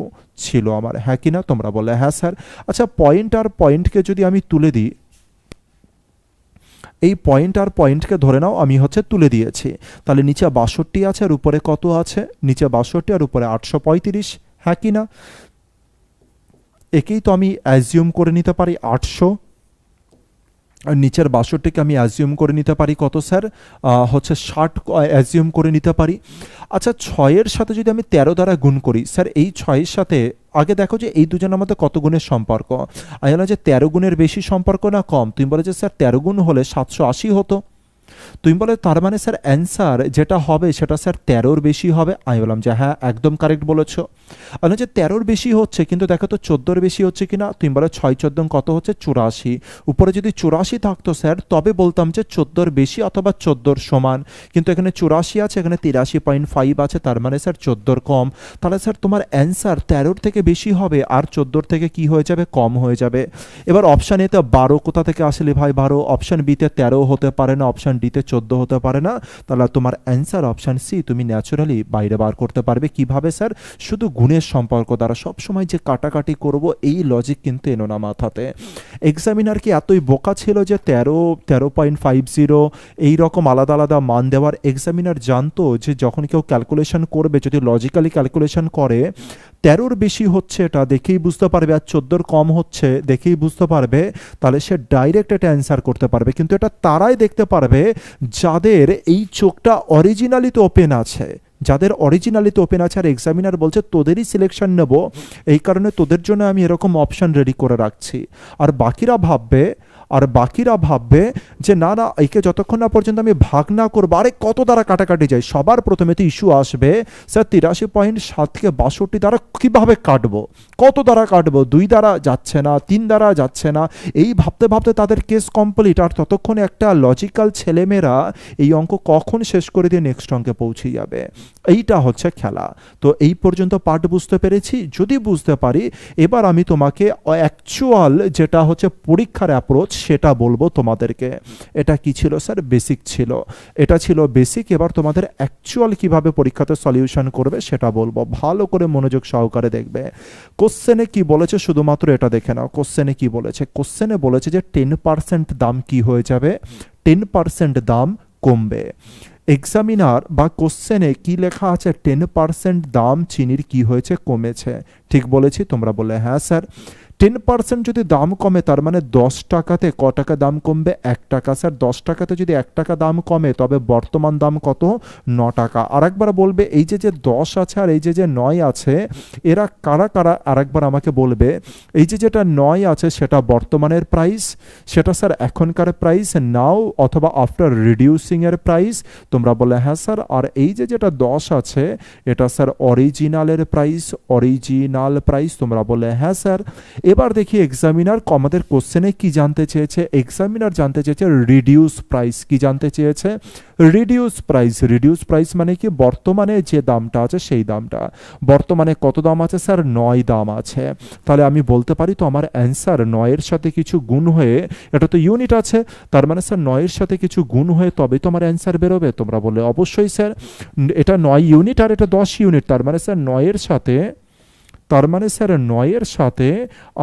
[SPEAKER 1] ছিল আমার, হ্যাঁ কি না? তোমরা বলে হ্যাঁ স্যার। আচ্ছা, পয়েন্ট আর পয়েন্টকে যদি আমি তুলে দিই, এই পয়েন্ট আর পয়েন্টকে ধরে নাও আমি হচ্ছে তুলে দিয়েছি, তাহলে নিচে 62 আছে আর উপরে কত আছে? নিচে 62 আর উপরে 835, হ্যাঁ কি না? একেই তো আমি অ্যাজিউম করে নিতে পারি 800, আর নিচের 62কে আমি অ্যাজিউম করে নিতে পারি কত স্যার, হচ্ছে 60 অ্যাজিউম করে নিতে পারি। আচ্ছা 6-এর সাথে যদি আমি 13 দ্বারা গুণ করি স্যার, এই 6-এর সাথে আগে দেখো যে এই দুজনের মধ্যে কত গুণের সম্পর্ক। আমি বললাম যে 13 গুণের বেশি সম্পর্ক না কম, তুমি বলে যে স্যার 13 গুণ হলে 780 হতো। তুমি বলে তার মানে স্যার অ্যান্সার যেটা হবে সেটা স্যার 13-র বেশি হবে। আমি বললাম যে হ্যাঁ একদম কারেক্ট বলেছো। বললাম যে 13-র বেশি হচ্ছে, কিন্তু দেখো তো 14-র বেশি হচ্ছে কিনা। তুমি বলো 6-14 কত হচ্ছে 84, উপরে যদি 84 থাকতো স্যার তবে বলতাম যে 14-র বেশি অথবা 14-র সমান, কিন্তু এখানে 84 আছে, এখানে 83.5 আছে, তার মানে স্যার 14-র কম। তাহলে স্যার তোমার অ্যান্সার 13-র থেকে বেশি হবে আর 14-র থেকে কি হয়ে যাবে, কম হয়ে যাবে। এবার অপশান এতে 12 কোথা থেকে আসলে ভাই 12, অপশান বিতে 13 হতে পারে না, অপশান ডিতে 14 হতে পারে না। তাহলে তোমার অ্যান্সার অপশান সি তুমি ন্যাচারালি বাইরে বার করতে পারবে। কিভাবে স্যার, শুধু গুণের সম্পর্ক দ্বারা। সবসময় যে কাটাকাটি করব এই লজিক কিন্তু এনো না মাথাতে। এক্সামিনার কি এতই বোকা ছিল যে 13.50 এই রকম আলাদা আলাদা মান দেওয়ার? এক্সামিনার জানতো যে যখন কেউ ক্যালকুলেশন করবে, যদি লজিক্যালি ক্যালকুলেশন করে 13-র বেশি হচ্ছে এটা দেখেই বুঝতে পারবে, আর 14-র কম হচ্ছে দেখেই বুঝতে পারবে, তাহলে সে ডাইরেক্ট এটা অ্যান্সার করতে পারবে। কিন্তু এটা তারাই দেখতে পারবে যাদের এই চোখটা অরিজিনালিতে ওপেন আছে, যাদের অরিজিনালিতে ওপেন আছে। আর এক্সামিনার বলছে তোদেরই সিলেকশন নেব, এই কারণে তোদের জন্য আমি এরকম অপশান রেডি করে রাখছি। আর বাকিরা ভাববে যে না না, একে যতক্ষণ না পর্যন্ত আমি ভাগ না করবো, আরে কত দ্বারা কাটাকাটি যায়। সবার প্রথমে তো ইস্যু আসবে স্যার 83.7কে 62 দ্বারা কীভাবে কাটবো, কত দ্বারা কাটবো, 2 দ্বারা যাচ্ছে না, 3 দ্বারা যাচ্ছে না, এই ভাবতে ভাবতে তাদের কেস কমপ্লিট। আর ততক্ষণে একটা লজিক্যাল ছেলেমেয়েরা এই অঙ্ক কখন শেষ করে দিয়ে নেক্সট অঙ্কে পৌঁছে যাবে। এইটা হচ্ছে খেলা। তো এই পর্যন্ত পার্ট বুঝতে পেরেছি। যদি বুঝতে পারি, এবার আমি তোমাকে অ্যাকচুয়াল যেটা হচ্ছে পরীক্ষার অ্যাপ্রোচ সেটা বলবো তোমাদেরকে। এটা কি ছিল স্যার, বেসিক ছিল, এটা ছিল বেসিক। এবার তোমাদের অ্যাকচুয়াল কিভাবে পরীক্ষাতে সলিউশন করবে সেটা বলবো, ভালো করে মনোযোগ সহকারে দেখবে। কোশ্চেনে কি বলেছে শুধুমাত্র এটা দেখে নাও। কোশ্চেনে কি বলেছে, কোশ্চেনে বলেছে যে 10% দাম কি হয়ে যাবে, 10% দাম কমবে। এক্সামিনার বা কোশ্চেনে কি লেখা আছে, 10% দাম চিনির কি হয়েছে, কমেছে। ঠিক বলেছি? তোমরা বলে হ্যাঁ স্যার। 10% যদি দাম কমে তার মানে 10 টাকাতে ক টাকা দাম কমবে, 1 টাকা। স্যার 10 টাকাতে যদি 1 টাকা দাম কমে তবে বর্তমান দাম কত, 9 টাকা। আরেকবার বলবে, এই যে 10 আছে আর এই যে 9 আছে, এরা কারা কারা, আরেকবার আমাকে বলবে। এই যে যেটা 9 আছে সেটা বর্তমানের প্রাইস, সেটা স্যার এখনকার প্রাইস, নাও অথবা আফটার রিডিউসিং এর প্রাইস। তোমরা বলে হ্যাঁ স্যার। আর এই যে যেটা 10 আছে এটা স্যার অরিজিনালের প্রাইস, অরিজিনাল প্রাইস। তোমরা বলে হ্যাঁ স্যার। এবার দেখি এক্সামিনার আমাদের কোশ্চেনে কি জানতে চেয়েছে। এক্সামিনার জানতে চেয়েছে রিডিউস প্রাইস। কি জানতে চেয়েছে, রিডিউস প্রাইস। রিডিউস প্রাইস মানে কি, বর্তমানে যে দামটা আছে সেই দামটা। বর্তমানে কত দাম আছে স্যার, 9 দাম আছে। তাহলে আমি বলতে পারি তো আমার অ্যান্সার 9-এর সাথে কিছু গুণ হয়ে, এটা তো ইউনিট আছে, তার মানে স্যার 9-এর সাথে কিছু গুণ হয়ে তবে তো আমার অ্যান্সার বেরোবে। তোমরা বলে অবশ্যই স্যার, এটা 9 ইউনিট আর এটা 10 ইউনিট, তার মানে স্যার 9-এর সাথে, তার মানে স্যার 9-এর সাথে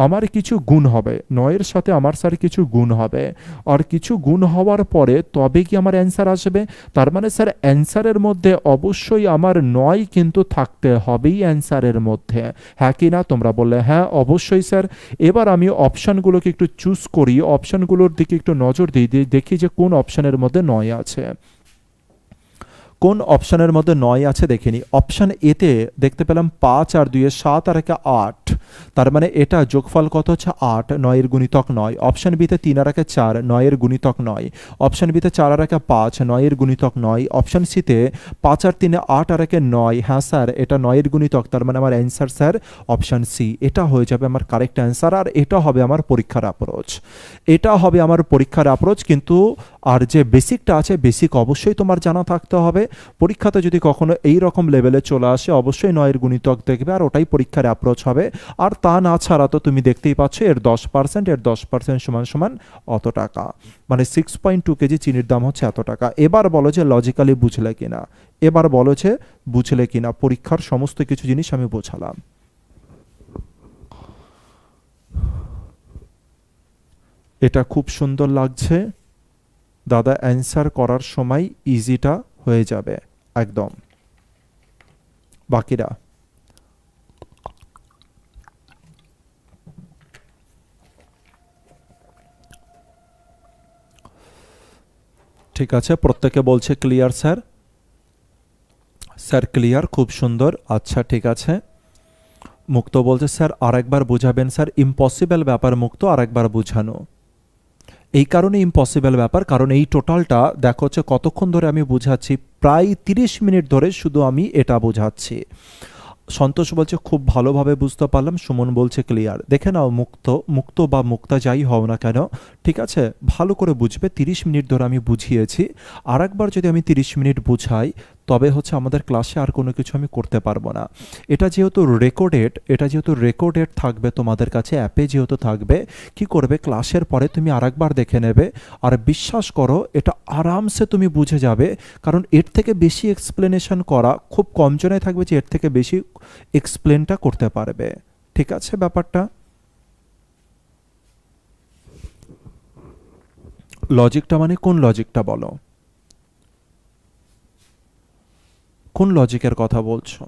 [SPEAKER 1] আমার কিছু গুণ হবে, 9-এর সাথে আমার স্যার কিছু গুণ হবে। আর কিছু গুণ হওয়ার পরে তবে কি আমার অ্যান্সার আসবে। তার মানে স্যার অ্যান্সারের মধ্যে অবশ্যই আমার 9 কিন্তু থাকতে হবেই অ্যান্সারের মধ্যে। হ্যাঁ কি না? তোমরা বললে হ্যাঁ অবশ্যই স্যার। এবার আমি অপশানগুলোকে একটু চুজ করি, অপশানগুলোর দিকে একটু নজর দিই, দেখি যে কোন অপশানের মধ্যে 9 আছে। কোন অপশানের মধ্যে 9 আছে দেখিনি। অপশান এতে দেখতে পেলাম 5 আর 2 7 আর 1 8, তার মানে এটা যোগফল কত হচ্ছে 8, 9-এর গুণিতক 9। অপশান বিতে 3 আর 1 4, 9-এর গুণিতক 9। অপশান বিতে 4 আর 1 5, 9-এর গুণিতক 9। অপশান সিতে 5 আর 3 8 আর 1 9। হ্যাঁ স্যার, এটা 9-এর গুণিতক, তার মানে আমার অ্যান্সার স্যার অপশান সি। এটা হয়ে যাবে আমার কারেক্ট অ্যান্সার। আর এটা হবে আমার পরীক্ষার অ্যাপ্রোচ, এটা হবে আমার পরীক্ষার অ্যাপ্রোচ। কিন্তু আর যে বেসিকটা আছে, বেসিক অবশ্যই তোমার জানা থাকতে হবে। পরীক্ষাতে যদি কখনো এই রকম লেভেলে চলে আসে অবশ্যই 9-এর গুণিতক দেখবে, আর ওটাই পরীক্ষার অ্যাপ্রোচ হবে। আর তা না ছাড়া তো তুমি দেখতেই পাচ্ছ এর 10%, এর 10% সমান সমান অত টাকা, মানে 6.2 কেজি চিনির দাম হচ্ছে এত টাকা। এবার বলো যে লজিক্যালি বুঝলে কিনা, এবার বলো যে বুঝলে কিনা। পরীক্ষার সমস্ত কিছু জিনিস আমি বোঝালাম। এটা খুব সুন্দর লাগছে দাদা, অ্যান্সার করার সময় ইজিটা হয়ে যাবে একদম। বাকিরা ঠিক আছে, প্রত্যেকে বলছে ক্লিয়ার স্যার। স্যার ক্লিয়ার, খুব সুন্দর। আচ্ছা ঠিক আছে। মুক্ত বলছে স্যার আরেকবার বুঝাবেন স্যার। ইম্পসিবল ব্যাপার মুক্ত, আরেকবার বুঝানো। এই কারণে ইম্পসিবল ব্যাপার, কারণ এই টোটালটা দেখো হচ্ছে কতক্ষণ ধরে আমি বুঝাচ্ছি, প্রায় 30 মিনিট ধরে শুধু আমি এটা বোঝাচ্ছি। সন্তোষ বলছে খুব ভালোভাবে বুঝতে পারলাম। সুমন বলছে ক্লিয়ার। দেখে নাও মুক্ত বা মুক্তা যাই হও না কেন, ঠিক আছে, ভালো করে বুঝবে। 30 মিনিট ধরে আমি বুঝিয়েছি, আর একবার যদি আমি 30 মিনিট বুঝাই তবে হচ্ছে আমাদের ক্লাসে আর কোনো কিছু আমি করতে পারবো না। এটা যেহেতু রেকর্ডেড থাকবে তোমাদের কাছে, অ্যাপে যেহেতু থাকবে, কি করবে, ক্লাসের পরে তুমি আর একবার দেখে নেবে, আর বিশ্বাস করো এটা আরামসে তুমি বুঝে যাবে। কারণ এর থেকে বেশি এক্সপ্লেনেশন করা খুব কম জনে থাকবে যে এর থেকে বেশি এক্সপ্লেনটা করতে পারবে। ঠিক আছে ব্যাপারটা? লজিকটা মানে কোন লজিকটা বলো, কোন লজিকের কথা বলছো?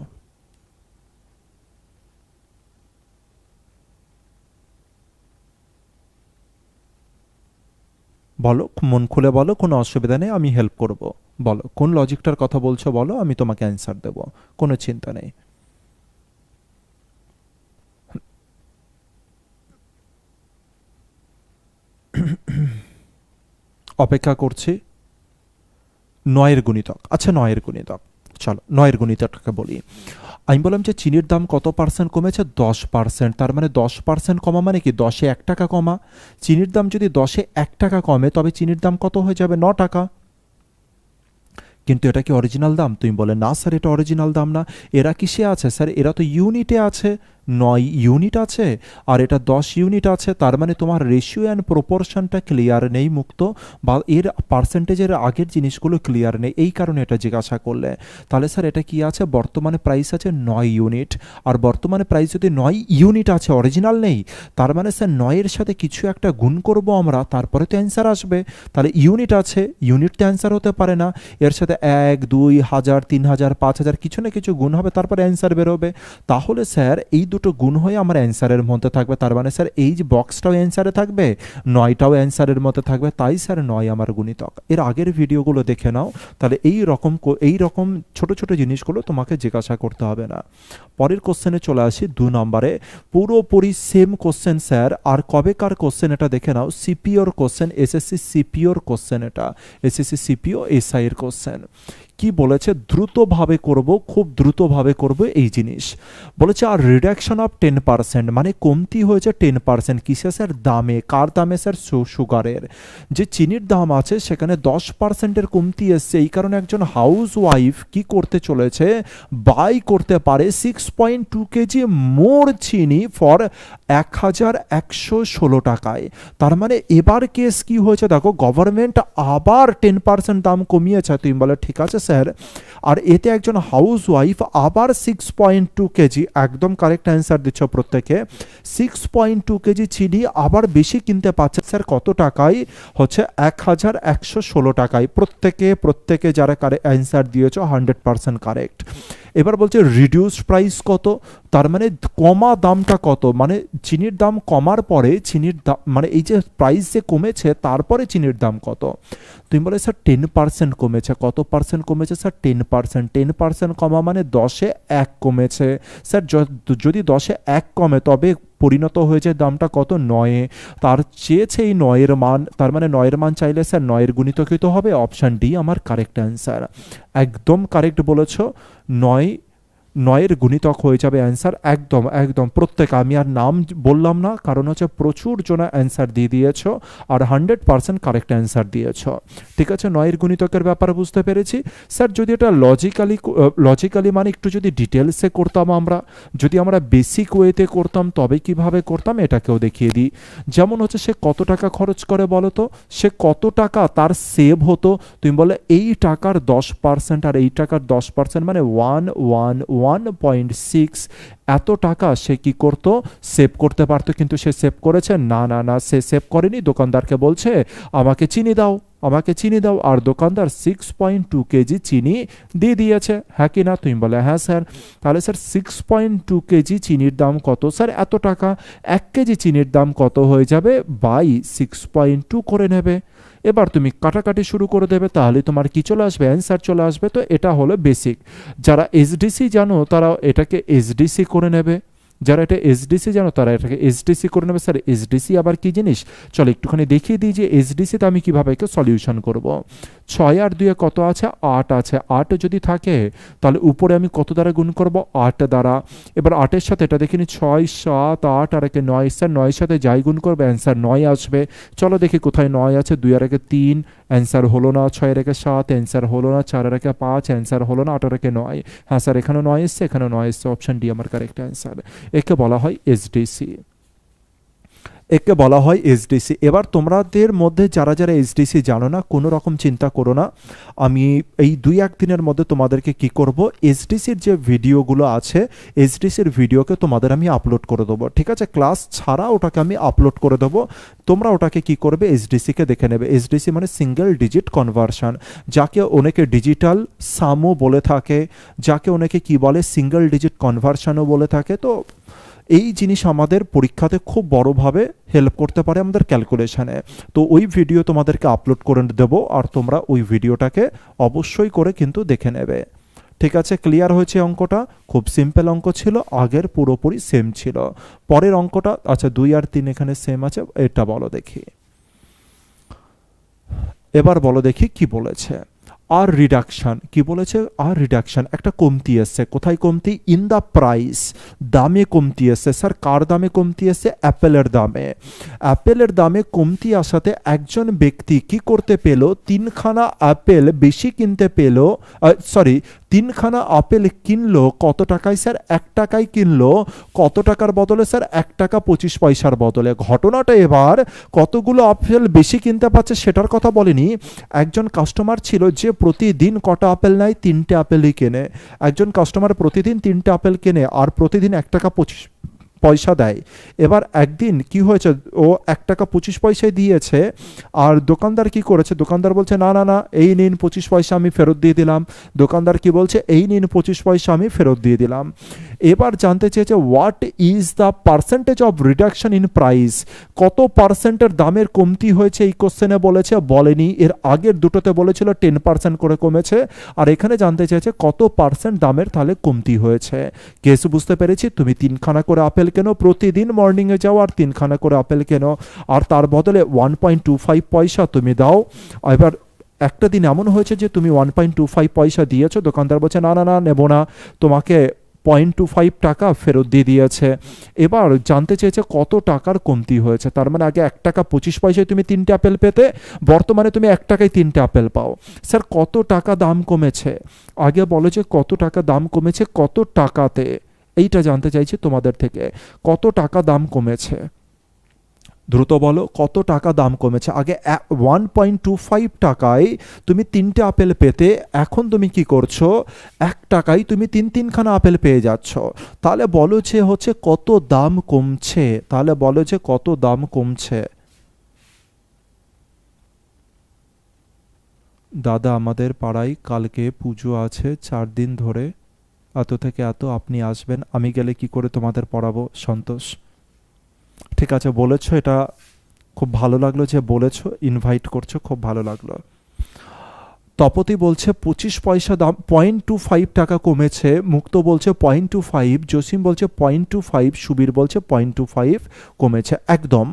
[SPEAKER 1] বলো, মন খুলে বলো, কোনো অসুবিধা নেই, আমি হেল্প করব। বলো কোন লজিকটার কথা বলছো, বলো, আমি তোমাকে অ্যান্সার দেব, কোনো চিন্তা নেই। অপেক্ষা করছি। নয়ের গুণিতক, আচ্ছা নয়ের গুণিতক, চলো নয়ের গুণিতকটাকে বলি। আমি বললাম যে চিনির দাম কত পার্সেন্ট কমেছে? 10%। তার মানে 10% কমা মানে কি 10-এ 1 টাকা কমা। চিনির দাম যদি 10-এ 1 টাকা কমে তবে চিনির দাম কত হয়ে যাবে? 9 টাকা। কিন্তু এটা কি অরিজিনাল দাম? তুমি বলে না স্যার এটা অরিজিনাল দাম না। এরা কিসে আছে স্যার? এরা তো ইউনিটে আছে। 9 ইউনিট আছে আর এটা 10 ইউনিট আছে। তার মানে তোমার রেশিও অ্যান্ড প্রপোর্শনটা ক্লিয়ার নেই মুক্ত, বা এর পার্সেন্টেজের আগের জিনিসগুলো ক্লিয়ার নেই, এই কারণে এটা জিজ্ঞাসা করলে। তাহলে স্যার এটা কি আছে? বর্তমানে প্রাইস আছে 9 ইউনিট, আর বর্তমানে প্রাইস যদি 9 ইউনিট আছে, অরিজিনাল নেই, তার মানে স্যার 9-এর সাথে কিছু একটা গুণ করব আমরা, তারপরে তো অ্যান্সার আসবে। তাহলে ইউনিট আছে, ইউনিট তো অ্যান্সার হতে পারে না। এর সাথে 1, 2, 1000, 3000, 5000 কিছু না কিছু গুণ হবে, তারপরে অ্যান্সার বেরোবে। তাহলে স্যার এই দুটো গুণ হয়ে আমার অ্যান্সারের মধ্যে থাকবে। তার মানে স্যার এই যে বক্সটাও অ্যান্সারে থাকবে, 9টাও অ্যান্সারের মধ্যে থাকবে, তাই স্যার 9 আমার গুণিতক। এর আগের ভিডিওগুলো দেখে নাও, তাহলে এই রকম ছোট ছোট জিনিসগুলো তোমাকে জিজ্ঞাসা করতে হবে না। পরের কোশ্চেনে চলে আসি 2 নম্বরে। পুরোপুরি সেম কোশ্চেন স্যার, আর কবেকার কোশ্চেন এটা দেখে নাও। সিপিওর কোশ্চেন, এসএসসি সিপিওর কোশ্চেন, এটা এসএসসি সিপিও এসআই এর কোশ্চেন। কি বলেছে? দ্রুতভাবে করব, খুব দ্রুতভাবে করব এই জিনিস বলেছে। আর রিডাকশন অফ 10%, মানে কমতি হয়েছে 10%। কিসে স্যার? দামে। কার দামে স্যার? সুগারের। যে চিনির দাম আছে সেখানে 10%-এর কমতি এসছে। এই কারণে একজন হাউস ওয়াইফ কি করতে চলেছে? বাই করতে পারে 6.2 কেজি মোর চিনি ফর 1116 টাকায়। তার মানে এবার কেস কি হয়েছে দেখো, গভর্নমেন্ট আবার 10% দাম কমিয়েছে। তুমি বলে ঠিক আছে স্যার, আর এতে একজন হাউস ওয়াইফ আবার 6.2 কেজি, একদম কারেক্ট অ্যান্সার দিচ্ছ প্রত্যেকে, 6.2 কেজি চিনি আবার বেশি কিনতে পারছে স্যার কত টাকায়? হচ্ছে 1116 টাকায়। প্রত্যেকে যারা অ্যান্সার দিয়েছ 100% কারেক্ট। এবার বলছে রিডিউস প্রাইস কত, তার মানে কমা দামটা কত, মানে চিনির দাম কমার পরে চিনির দাম, মানে এই যে প্রাইস যে কমেছে তারপরে চিনির দাম কত। তুমি বলে স্যার 10% কমেছে। কত পার্সেন্ট কমেছে স্যার? 10%। 10% কমা মানে 10-এ 1 কমেছে। স্যার যদি 10-এ 1 কমে তবে পরিণত হয়েছে দামটা কত? 9-এ। তার চেয়েছে এই 9-এর মান, তার মানে 9-এর মান চাইলে স্যার 9-এর গুণিতকই তো হবে। অপশান ডি আমার কারেক্ট অ্যান্সার। একদম কারেক্ট বলেছ। 9-এর গুণিতক হয়ে যাবে অ্যান্সার। একদম একদম প্রত্যেক, আমি আর নাম বললাম না, কারণ হচ্ছে প্রচুর জনা অ্যান্সার দিয়ে দিয়েছ আর 100% কারেক্ট অ্যান্সার দিয়েছ। ঠিক আছে, 9-এর গুণিতকের ব্যাপার বুঝতে পেরেছি। স্যার যদি এটা লজিক্যালি মানে একটু যদি ডিটেলসে করতাম আমরা, যদি আমরা বেসিক ওয়েতে করতাম তবে কিভাবে করতাম এটাকেও দেখিয়ে দিই। যেমন হচ্ছে সে কত টাকা খরচ করে বলো তো, সে কত টাকা তার সেভ হতো? তুমি বলে এই টাকার 10% আর এই টাকার 10% মানে 1.6 এত টাকা সে কি করতো? সেভ করতে পারতো। কিন্তু সে সেভ করেছে না, সে সেভ করেনি। দোকানদারকে বলছে আমাকে চিনি দাও। আমাকে চিনি দাও। আর দোকানদার 6.2 কেজি চিনি দিয়ে দিয়েছে, হ্যাঁ কি না? তুমি বলে হ্যাঁ স্যার। তাহলে স্যার 6.2 কেজি চিনির দাম কত? স্যার এত টাকা। 1 কেজি চিনির দাম কত হয়ে যাবে? বাই 6.2 করে নেবে। এবার তুমি কাটাকাটি শুরু করে দেবে, তাহলে তোমার কি চলে আসবে? অ্যান্সার চলে আসবে। তো এটা হলো বেসিক। যারা এসডিসি জানো তারা এটাকে এসডিসি করে নেবে, যারা এটা এসডিসি জানো তারা এটাকে এসডিসি করে নেবে। স্যার এসডিসি আবার কি জিনিস? চলো একটুখানি দেখিয়ে দিই যে এসডিসিতে আমি কীভাবে একে সলিউশন করব। 6 আর 2 কত আছে? 8 আছে। 8 যদি থাকে তাহলে উপরে আমি কত দ্বারা গুণ করব? 8 দ্বারা। এবার 8-এর সাথে এটা দেখিনি, 6, 7, 8 আর একে 9। স্যার 9-এর সাথে যাই গুণ করবে অ্যান্সার 9 আসবে। চলো দেখি কোথায় 9 আছে। 2 আর একে 3, অ্যান্সার হলো না। 6 এর একে 7, অ্যান্সার হলো না। 4 এর একে 5, অ্যান্সার হলো না। 8 এর একে 9। হ্যাঁ স্যার এখানেও 9 এসছে, এখানেও 9 এসছে। অপশন ডি আমার কারেক্ট অ্যান্সার। একে বলা হয় এসডিসি, একে বলা হয় এসডিসি। এবার তোমাদের মধ্যে যারা যারা এসডিসি জানো না, কোনো রকম চিন্তা করো না, আমি এই 2-1 দিনের মধ্যে তোমাদেরকে কি করব, এসডিসির যে ভিডিওগুলো আছে এসডিসির ভিডিওকে তোমাদের আমি আপলোড করে দেবো, ঠিক আছে? ক্লাস ছাড়া ওটাকে আমি আপলোড করে দেবো। তোমরা ওটাকে কি করবে, এসডিসিকে দেখে নেবে। এসডিসি মানে সিঙ্গেল ডিজিট কনভার্সন, যাকে অনেকে ডিজিটাল সামও বলে থাকে, যাকে অনেকে কি বলে সিঙ্গেল ডিজিট কনভার্সনও বলে থাকে। তো এই জিনিস আমাদের পরীক্ষাতে খুব বড়োভাবে হেল্প করতে পারে আমাদের ক্যালকুলেশানে। তো ওই ভিডিও তোমাদেরকে আপলোড করে দেবো, আর তোমরা ওই ভিডিওটাকে অবশ্যই করে কিন্তু দেখে নেবে, ঠিক আছে? ক্লিয়ার হয়েছে? অঙ্কটা খুব সিম্পল অঙ্ক ছিল, আগের পুরোপুরি সেম ছিল। পরের অঙ্কটা, আচ্ছা 2 আর 3 এখানে সেম আছে, এটা বলো দেখি। এবার বলো দেখি কি বলেছে। আর রিডাকশন কি বলেছে? আর রিডাকশন একটা কমতি এসছে। কোথায় কমতি? ইন দ্য প্রাইস, দামে কমতি এসছে। স্যার কার দামে কমতি এসছে? অ্যাপেলের দামে। অ্যাপেলের দামে কমতি আসাতে একজন ব্যক্তি কি করতে পেল? 3খানা অ্যাপেল বেশি কিনতে পেল। সরি, 3খানা আপেল কিনলো কত টাকায়? স্যার 1 টাকায় কিনলো। কত টাকার বদলে? স্যার 1 টাকা 25 পয়সার বদলে। ঘটনাটা এবার কতগুলো আপেল বেশি কিনতে পারছে সেটার কথা বলেনি। একজন কাস্টমার ছিল যে প্রতিদিন কটা আপেল নেয়? 3টে আপেলই কেনে। একজন কাস্টমার প্রতিদিন 3টে আপেল কেনে আর প্রতিদিন 1 টাকা 25 পয়সা দেয়। এবার একদিন কি হয়েছে, ও 1 টাকা 25 পয়সায় দিয়েছে, আর দোকানদার কি করেছে? দোকানদার বলছে না না না, এই নিন 25 পয়সা আমি ফেরত দিয়ে দিলাম। দোকানদার কি বলছে? এই নিন 25 পয়সা আমি ফেরত দিয়ে দিলাম। এবার জানতে চেয়েছে what is the percentage of reduction in price, কত পার্সেন্টের দামের কমতি হয়েছে এই কোশ্চেনে বলেছে, বলেনি। এর আগের দুটোতে বলেছিল 10% করে কমেছে, আর এখানে জানতে চেয়েছে কত পার্সেন্ট দামের তাহলে কমতি হয়েছে। কেস বুঝতে পেরেছি? তুমি 3খানা করে আপেল কেন, প্রতিদিন মর্নিংয়ে যাও আর 3খানা করে আপেল কেন, আর তার বদলে 1.25 পয়সা তুমি দাও। এবার একটা দিন এমন হয়েছে যে তুমি 1.25 পয়সা দিয়েছো, দোকানদার বলছে না না না নেবো না, তোমাকে 0.25 টাকা ফেরত দিয়ে দিয়েছে। এবার জানতে চেয়েছে কত টাকার কমতি হয়েছে। তার মানে আগে 1 টাকা 25 পয়সায় তুমি 3টে আপেল পেতে, বর্তমানে তুমি 1 টাকায় 3টে আপেল পাও। স্যার কত টাকা দাম কমেছে? আগে বলো যে কত টাকা দাম কমেছে, কত টাকাতে, এইটা জানতে চাইছি তোমাদের থেকে। কত টাকা দাম কমেছে? দ্রুত বলো কত টাকা দাম কমেছে। আগে 1.25 টাকায় তুমি 3টে আপেল পেতে, এখন তুমি কি করছো? 1 টাকায় তুমি 3খানা আপেল পেয়ে যাচ্ছ। তাহলে বলো যে হচ্ছে কত দাম কমছে, তাহলে বলো যে কত দাম কমছে। দাদা আমাদের পাড়ায় কালকে পুজো আছে 4 দিন ধরে, এত থেকে এত আপনি আসবেন, আমি গেলে কি করে তোমাদের পড়াবো? সন্তোষ, ঠিক আছে বলেছো, এটা খুব ভালো লাগলো যে বলেছো, ইনভাইট করছো, খুব ভালো লাগলো। তপতি বলছে 25 পয়সা দাম, 0.25 টাকা কমেছে। মুক্ত বলছে 0.25, জসিম বলছে 0.25, সুবীর বলছে 0.25 কমেছে। একদম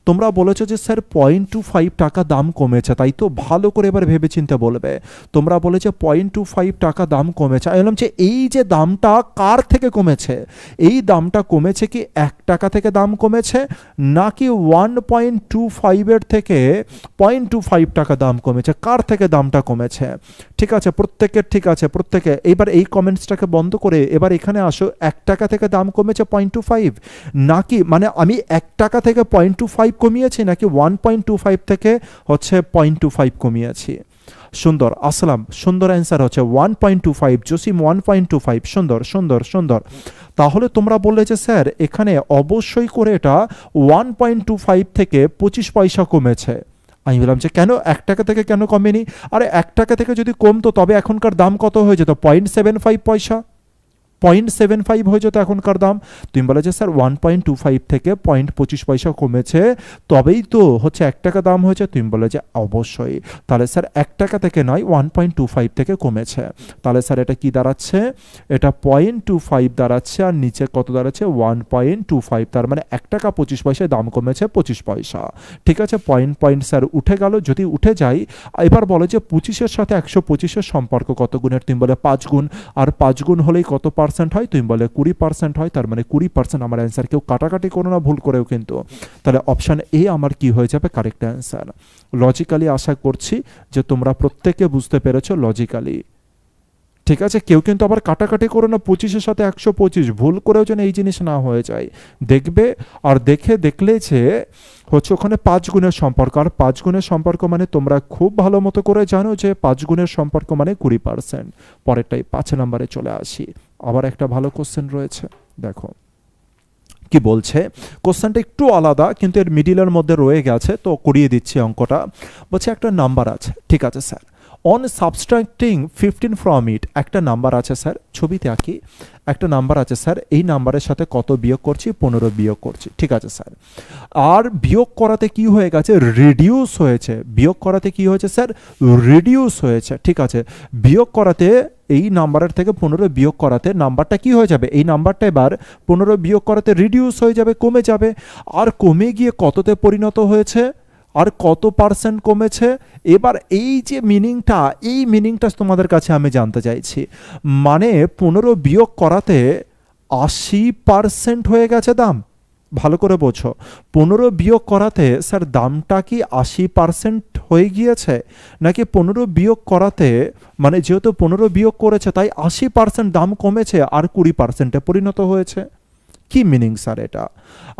[SPEAKER 1] তোমরা বলেছো যে স্যার 0.25 টাকা দাম কমেছে, তাই তো? ভালো করে এবার ভেবেচিন্তে বলবে। তোমরা বলেছে 0.25 টাকা দাম কমেছে। আমি বললাম যে এই যে দামটা কার থেকে কমেছে? এই দামটা কমেছে কি 1 টাকা থেকে দাম কমেছে, নাকি 1.25 থেকে 0.25 টাকা দাম কমেছে? কার থেকে দামটা কমেছে? ঠিক আছে প্রত্যেকের, ঠিক আছে প্রত্যেকে। এইবার এই কমেন্টসটাকে বন্ধ করে এবার এখানে আসো, 1 টাকা থেকে দাম কমেছে 0.25, নাকি মানে আমি 1 টাকা থেকে 0.25 কমিয়েছি, নাকি 1.25 থেকে হচ্ছে 0.25 কমিয়েছি? সুন্দর, আসলাম, সুন্দর অ্যান্সার হচ্ছে 1.25, জসিম 1.25, সুন্দর সুন্দর সুন্দর। তাহলে তোমরা বললে যে স্যার এখানে অবশ্যই করে এটা 1.25 থেকে 25 পয়সা কমেছে। আমি বললাম যে কেন 1 টাকা থেকে কেন কমেনি? আরে 1 টাকা থেকে যদি কমতো তবে এখনকার দাম কত হয়ে যেত? 0.75 পয়সা, 0.75 হয়ে যেত এখনকার দাম। তুমি বলে যে স্যার 1.25 থেকে 0.25 কমেছে, তবেই তো হচ্ছে 1 টাকা দাম হয়েছে। তুমি বলে যে অবশ্যই, তাহলে স্যার 1 টাকা থেকে নয় 1.25 থেকে কমেছে। তাহলে স্যার এটা কি দাঁড়াচ্ছে? এটা 0.25 দাঁড়াচ্ছে, আর নিচে কত দাঁড়াচ্ছে? 1.25। তার মানে 1 টাকা 25 পয়সায় দাম কমেছে 25 পয়সা। ঠিক আছে, পয়েন্ট স্যার উঠে গেল। যদি উঠে যাই, এবার বলে যে 25-এর সাথে 125-এর সম্পর্ক কত গুণের? তুমি বলে 5 গুণ। আর 5 গুণ হলেই কত পার্সেন্ট হয়? তুমি বলে 20% হয়। তার মানে 20% আমার অ্যান্সার। কেউ কাটাকাটি করো না ভুল করেও কিন্তু। তাহলে অপশান এ আমার কি হয়ে যাবে? Correct answer. লজিক্যালি আশা করছি যে তোমরা প্রত্যেকে বুঝতে পেরেছো লজিক্যালি। ঠিক আছে, কেউ কিন্তু আবার কাটাকাটি করো না 25-এর সাথে 125, ভুল করেও যেন এই জিনিস না হয়ে যায়। দেখবে আর দেখলে যে হচ্ছে ওখানে 5 গুণের সম্পর্ক, আর 5 গুণের সম্পর্ক মানে তোমরা খুব ভালো মতো করে জানো যে 5 গুণের সম্পর্ক মানে 20%। পরেরটাই 5 নম্বরে চলে আসি। আবার একটা ভালো কোশ্চেন রয়েছে, দেখো কি বলছে। কোশ্চেনটা একটু আলাদা কিন্তু এর মিডিলের মধ্যে রয়ে গেছে, তো করিয়ে দিচ্ছি অঙ্কটা। বলছে একটা নাম্বার আছে, ঠিক আছে স্যার, অন সাবস্ট্রাক্টিং 15 ফ্রম ইট, একটা নাম্বার আছে স্যার, ছবিতে আঁকি, একটা নাম্বার আছে স্যার, এই নাম্বারের সাথে কত বিয়োগ করছি? 15 বিয়োগ করছি। ঠিক আছে স্যার, আর বিয়োগ করাতে কি হয়ে গেছে? রিডিউস হয়েছে। বিয়োগ করাতে কি হয়েছে স্যার? রিডিউস হয়েছে। ঠিক আছে, বিয়োগ করাতে এই নাম্বারের থেকে 15 বিয়োগ করাতে নাম্বারটা কি হয়ে যাবে? এই নাম্বারটা এবার 15 বিয়োগ করাতে রিডিউস হয়ে যাবে, কমে যাবে। আর কমে গিয়ে কততে পরিণত হয়েছে? আর কত পার্সেন্ট কমেছে? এবার এই যে মিনিংটা, এই মিনিংটা তোমাদের কাছে আমি জানতে চাইছি। মানে 15 বিয়োগ করাতে 80% হয়ে গেছে দাম। ভালো করে বোঝো, 15 বিয়োগ করাতে স্যার দামটা কি 80% হয়ে গিয়েছে, নাকি 15 বিয়োগ করাতে মানে যেহেতু 15 বিয়োগ করেছে তাই 80% দাম কমেছে আর 20%-এ পরিণত হয়েছে? কি মিনিং স্যার এটা?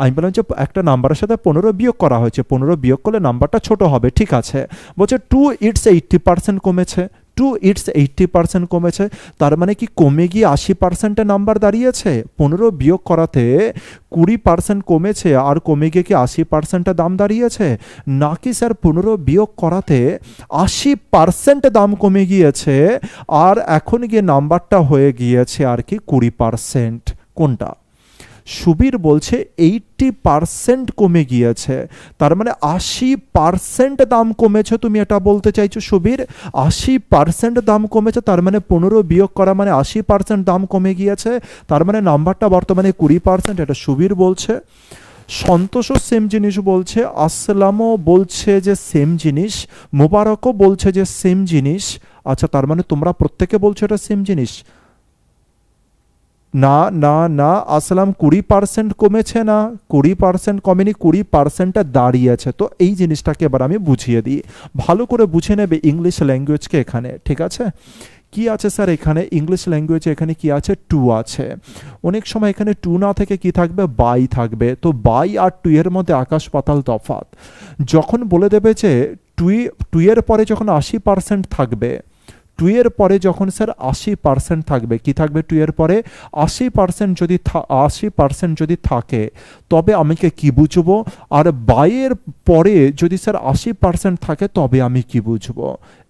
[SPEAKER 1] আমি বললাম যে একটা নাম্বারের সাথে 15 বিয়োগ করা হয়েছে, 15 বিয়োগ করলে নাম্বারটা ছোট হবে। ঠিক আছে, বলছে 2 ইটস 80% কমেছে, 2 ইটস 80% কমেছে। তার মানে কি কমে গিয়ে 80%-এ নাম্বার দাঁড়িয়েছে? 15 বিয়োগ করাতে 20% কমেছে আর কমে গিয়ে কি 80%-এ দাম দাঁড়িয়েছে? নাকি স্যার 15 বিয়োগ করাতে 80% দাম কমে গিয়েছে আর এখন গিয়ে নাম্বারটা হয়ে গিয়েছে আর কি 20%? কোনটা? সুবীর বলছে 80% কমে গিয়েছে, তার মানে 80% দাম কমেছে। তুমি এটা বলতে চাইছো সুবীর 80% দাম কমেছে, তার মানে 15 বিয়োগ করা মানে 80% দাম কমে গিয়েছে, তার মানে নাম্বারটা বর্তমানে 20%। এটা সুবীর বলছে। সন্তোষও সেম জিনিস বলছে, আসলামও বলছে যে সেম জিনিস, মোবারকও বলছে যে সেম জিনিস। আচ্ছা, তার মানে তোমরা প্রত্যেকে বলছো এটা সেম জিনিস। না না না, আসলাম 20% কমেছে না, 20% কমেনি, 20%টা দাঁড়িয়েছে। তো এই জিনিসটাকে এবার আমি বুঝিয়ে দিই, ভালো করে বুঝে নেবে ইংলিশ ল্যাঙ্গুয়েজকে এখানে। ঠিক আছে, কি আছে স্যার এখানে ইংলিশ ল্যাঙ্গুয়েজে? এখানে কি আছে? টু আছে। অনেক সময় এখানে টু না থেকে কি থাকবে? বাই থাকবে। তো বাই আর টু এর মধ্যে আকাশ পাতাল তফাৎ। যখন বলে দেবে যে টু এর পরে যখন 80% থাকবে, টু এর পরে যখন স্যার 80% থাকবে, কি থাকবে টু এর পরে? 80% যদি 80% যদি থাকে তবে আমাকে কি বুঝবো? আর বাইয়ের পরে যদি স্যার 80% থাকে তবে আমি কি বুঝবো?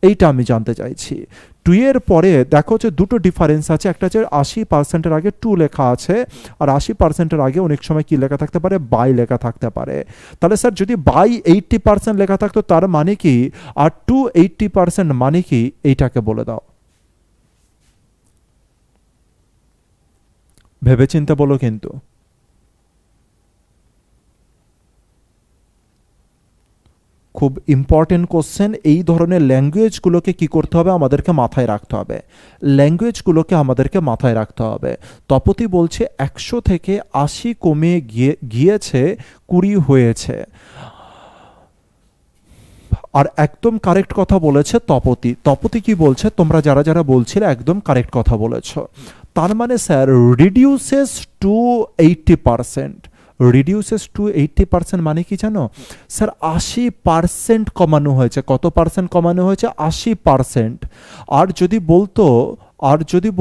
[SPEAKER 1] এইটা আমি জানতে চাইছি। টু এর পরে দেখো যে দুটো ডিফারেন্স আছে, একটা হচ্ছে 80%-এর আগে টু লেখা আছে, আর 80%-এর আগে অনেক সময় কি লেখা থাকতে পারে? বাই লেখা থাকতে পারে। তাহলে স্যার যদি বাই 80% লেখা থাকতো তার মানে কি, আর টু 80% মানে কি, এইটাকে বলে দাও। ভেবেচিন্তে বলো কিন্তু। খুব ইম্পর্টেন্ট কোশ্চেন। এই ধরনের ল্যাঙ্গুয়েজগুলোকে কি করতে হবে? আমাদেরকে মাথায় রাখতে হবে, ল্যাঙ্গুয়েজগুলোকে আমাদেরকে মাথায় রাখতে হবে। তপতি বলছে 100 থেকে 80 কমে গিয়েছে, 20 হয়েছে। আর একদম কারেক্ট কথা বলেছে তপতি। তপতি কি বলছে? তোমরা যারা যারা বলছিলে একদম কারেক্ট কথা বলেছ। তার মানে sir reduces to 80%। Reduces to 80% মানে কি জানো স্যার? 80% কমানো হয়েছে। কত পার্সেন্ট কমানো হয়েছে? 80%। আর যদি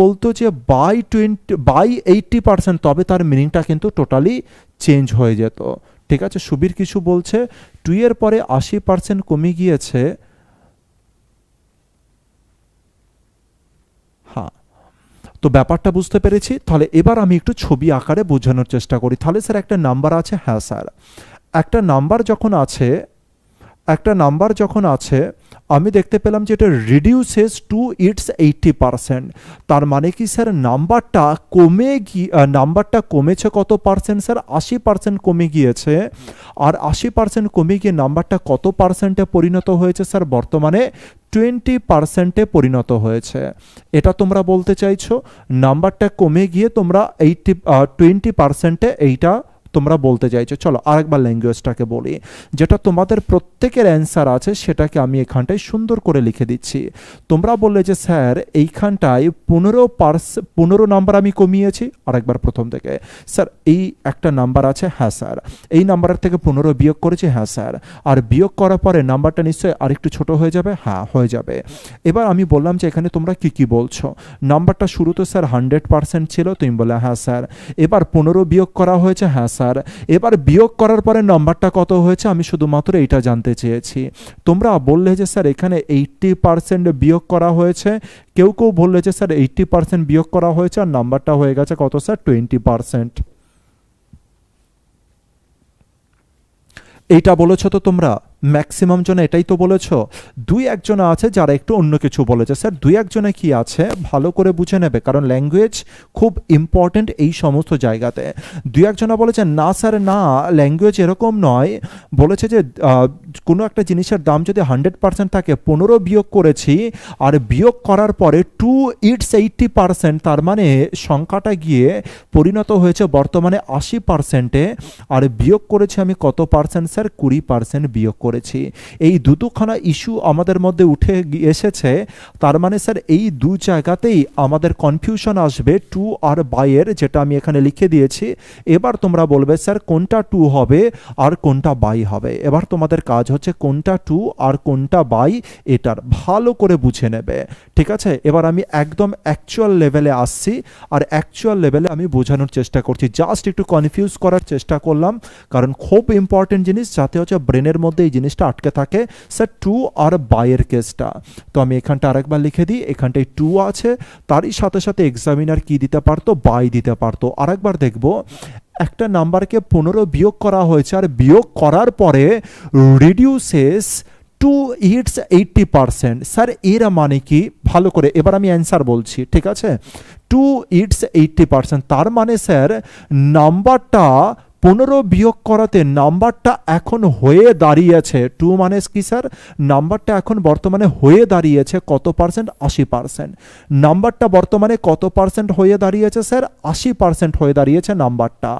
[SPEAKER 1] বলতো যে বাই 80%, তবে তার মিনিংটা কিন্তু টোটালি চেঞ্জ হয়ে যেত। ঠিক আছে, সুবীর কিছু বলছে 2 এর পরে 80% কমে গিয়েছে। হ্যাঁ, তো ব্যাপারটা বুঝতে পেরেছি। তাহলে এবার আমি একটু ছবি আকারে বোঝানোর চেষ্টা করি। তাহলে স্যার একটা নাম্বার আছে, হ্যাঁ স্যার একটা নাম্বার যখন আছে আমি দেখতে পেলাম যে এটা রিডিউসেস টু ইটস 80%। তার মানে কি স্যার নাম্বারটা কমেছে কত পার্সেন্ট স্যার? 80% কমে গিয়েছে। আর 80% কমে গিয়ে নাম্বারটা কত পার্সেন্টে পরিণত হয়েছে স্যার? বর্তমানে 20%-এ পরিণত হয়েছে। এটা তোমরা বলতে চাইছো নাম্বারটা কমে গিয়ে তোমরা 20%-এ এইটা তোমরা বলতে চাইছো। চলো আরেকবার ল্যাঙ্গুয়েজটাকে বলি, যেটা তোমাদের প্রত্যেকের অ্যান্সার আছে সেটাকে আমি এখানটায় সুন্দর করে লিখে দিচ্ছি। তোমরা বললে যে স্যার এইখানটায় 15 নাম্বার আমি কমিয়েছি। আরেকবার প্রথম থেকে, স্যার এই একটা নাম্বার আছে, হ্যাঁ স্যার এই নাম্বারের থেকে 15 বিয়োগ করেছি, হ্যাঁ স্যার আর বিয়োগ করার পরে নাম্বারটা নিশ্চয়ই আরেকটু ছোট হয়ে যাবে, হ্যাঁ হয়ে যাবে। এবার আমি বললাম যে এখানে তোমরা কি বলছো, নাম্বারটা শুরুতে স্যার 100% ছিল, তুমি বলে হ্যাঁ স্যার। এবার 15 বিয়োগ করা হয়েছে, হ্যাঁ স্যার। এবার বিয়োগ করার পরে নাম্বারটা কত হয়েছে আমি শুধুমাত্র এইটা জানতে চেয়েছি। তোমরা বললে যে স্যার এখানে 80% বিয়োগ করা হয়েছে, কেউ বললে যে স্যার 80% বিয়োগ করা হয়েছে আর নাম্বারটা হয়ে গেছে কত স্যার? 20%। এইটা বলেছো তো তোমরা, ম্যাক্সিমাম জনে এটাই তো বলেছো। 2-1 আছে যারা একটু অন্য কিছু বলেছে। স্যার 2-1 কি আছে ভালো করে বুঝে নেবে, কারণ ল্যাঙ্গুয়েজ খুব ইম্পর্টেন্ট এই সমস্ত জায়গাতে। 2-1 বলেছে না স্যার না, ল্যাঙ্গুয়েজ এরকম নয়। বলেছে যে কোনো একটা জিনিসের দাম যদি 100% থাকে, 15 বিয়োগ করেছি আর বিয়োগ করার পরে 2 ইটস 80%, তার মানে সংখ্যাটা গিয়ে পরিণত হয়েছে বর্তমানে 80%-এ। আর বিয়োগ করেছি আমি কত পার্সেন্ট স্যার? 20% বিয়োগ করেছি। এই দুখানা ইস্যু আমাদের মধ্যে উঠে এসেছে। তার মানে স্যার এই দু জায়গাতেই আমাদের কনফিউশন আসবে টু আর বাইয়ের, যেটা আমি এখানে লিখে দিয়েছি। এবার তোমরা বলবে স্যার কোনটা টু হবে আর কোনটা বাই হবে। এবার তোমাদের কাজ হচ্ছে কোনটা টু আর কোনটা বাই এটার ভালো করে বুঝে নেবে, ঠিক আছে? এবার আমি একদম অ্যাকচুয়াল লেভেলে আসছি, আর অ্যাকচুয়াল লেভেলে আমি বোঝানোর চেষ্টা করছি। জাস্ট একটু কনফিউজ করার চেষ্টা করলাম, কারণ খুব ইম্পর্টেন্ট জিনিস, যাতে হচ্ছে ব্রেনের মধ্যে এই জিনিসটা আটকে থাকে। স্যার টু আর বাইয়ের কেসটা তো আমি এখানটা আরেকবার লিখে দিই। এখানটায় টু আছে, তারই সাথে সাথে এক্সামিনার কি দিতে পারতো? বাই দিতে পারতো। আরেকবার দেখবো, একটা নাম্বারকে 15 বিয়োগ করা হয়েছে আর বিয়োগ করার পরে রিডিউসেস টু ইটস 80%। স্যার এর মানে কি? ভালো করে এবার আমি অ্যান্সার বলছি, ঠিক আছে? টু ইটস 80%, তার মানে স্যার নাম্বারটা 15 বিয়োগ করাতে নাম্বারটা এখন হয়ে দাঁড়িয়েছে, টু মানে কি স্যার? নাম্বারটা এখন বর্তমানে হয়ে দাঁড়িয়েছে কত পার্সেন্ট? 80%। নাম্বারটা বর্তমানে কত পার্সেন্ট হয়ে দাঁড়িয়েছে স্যার? 80% হয়ে দাঁড়িয়েছে নাম্বারটা,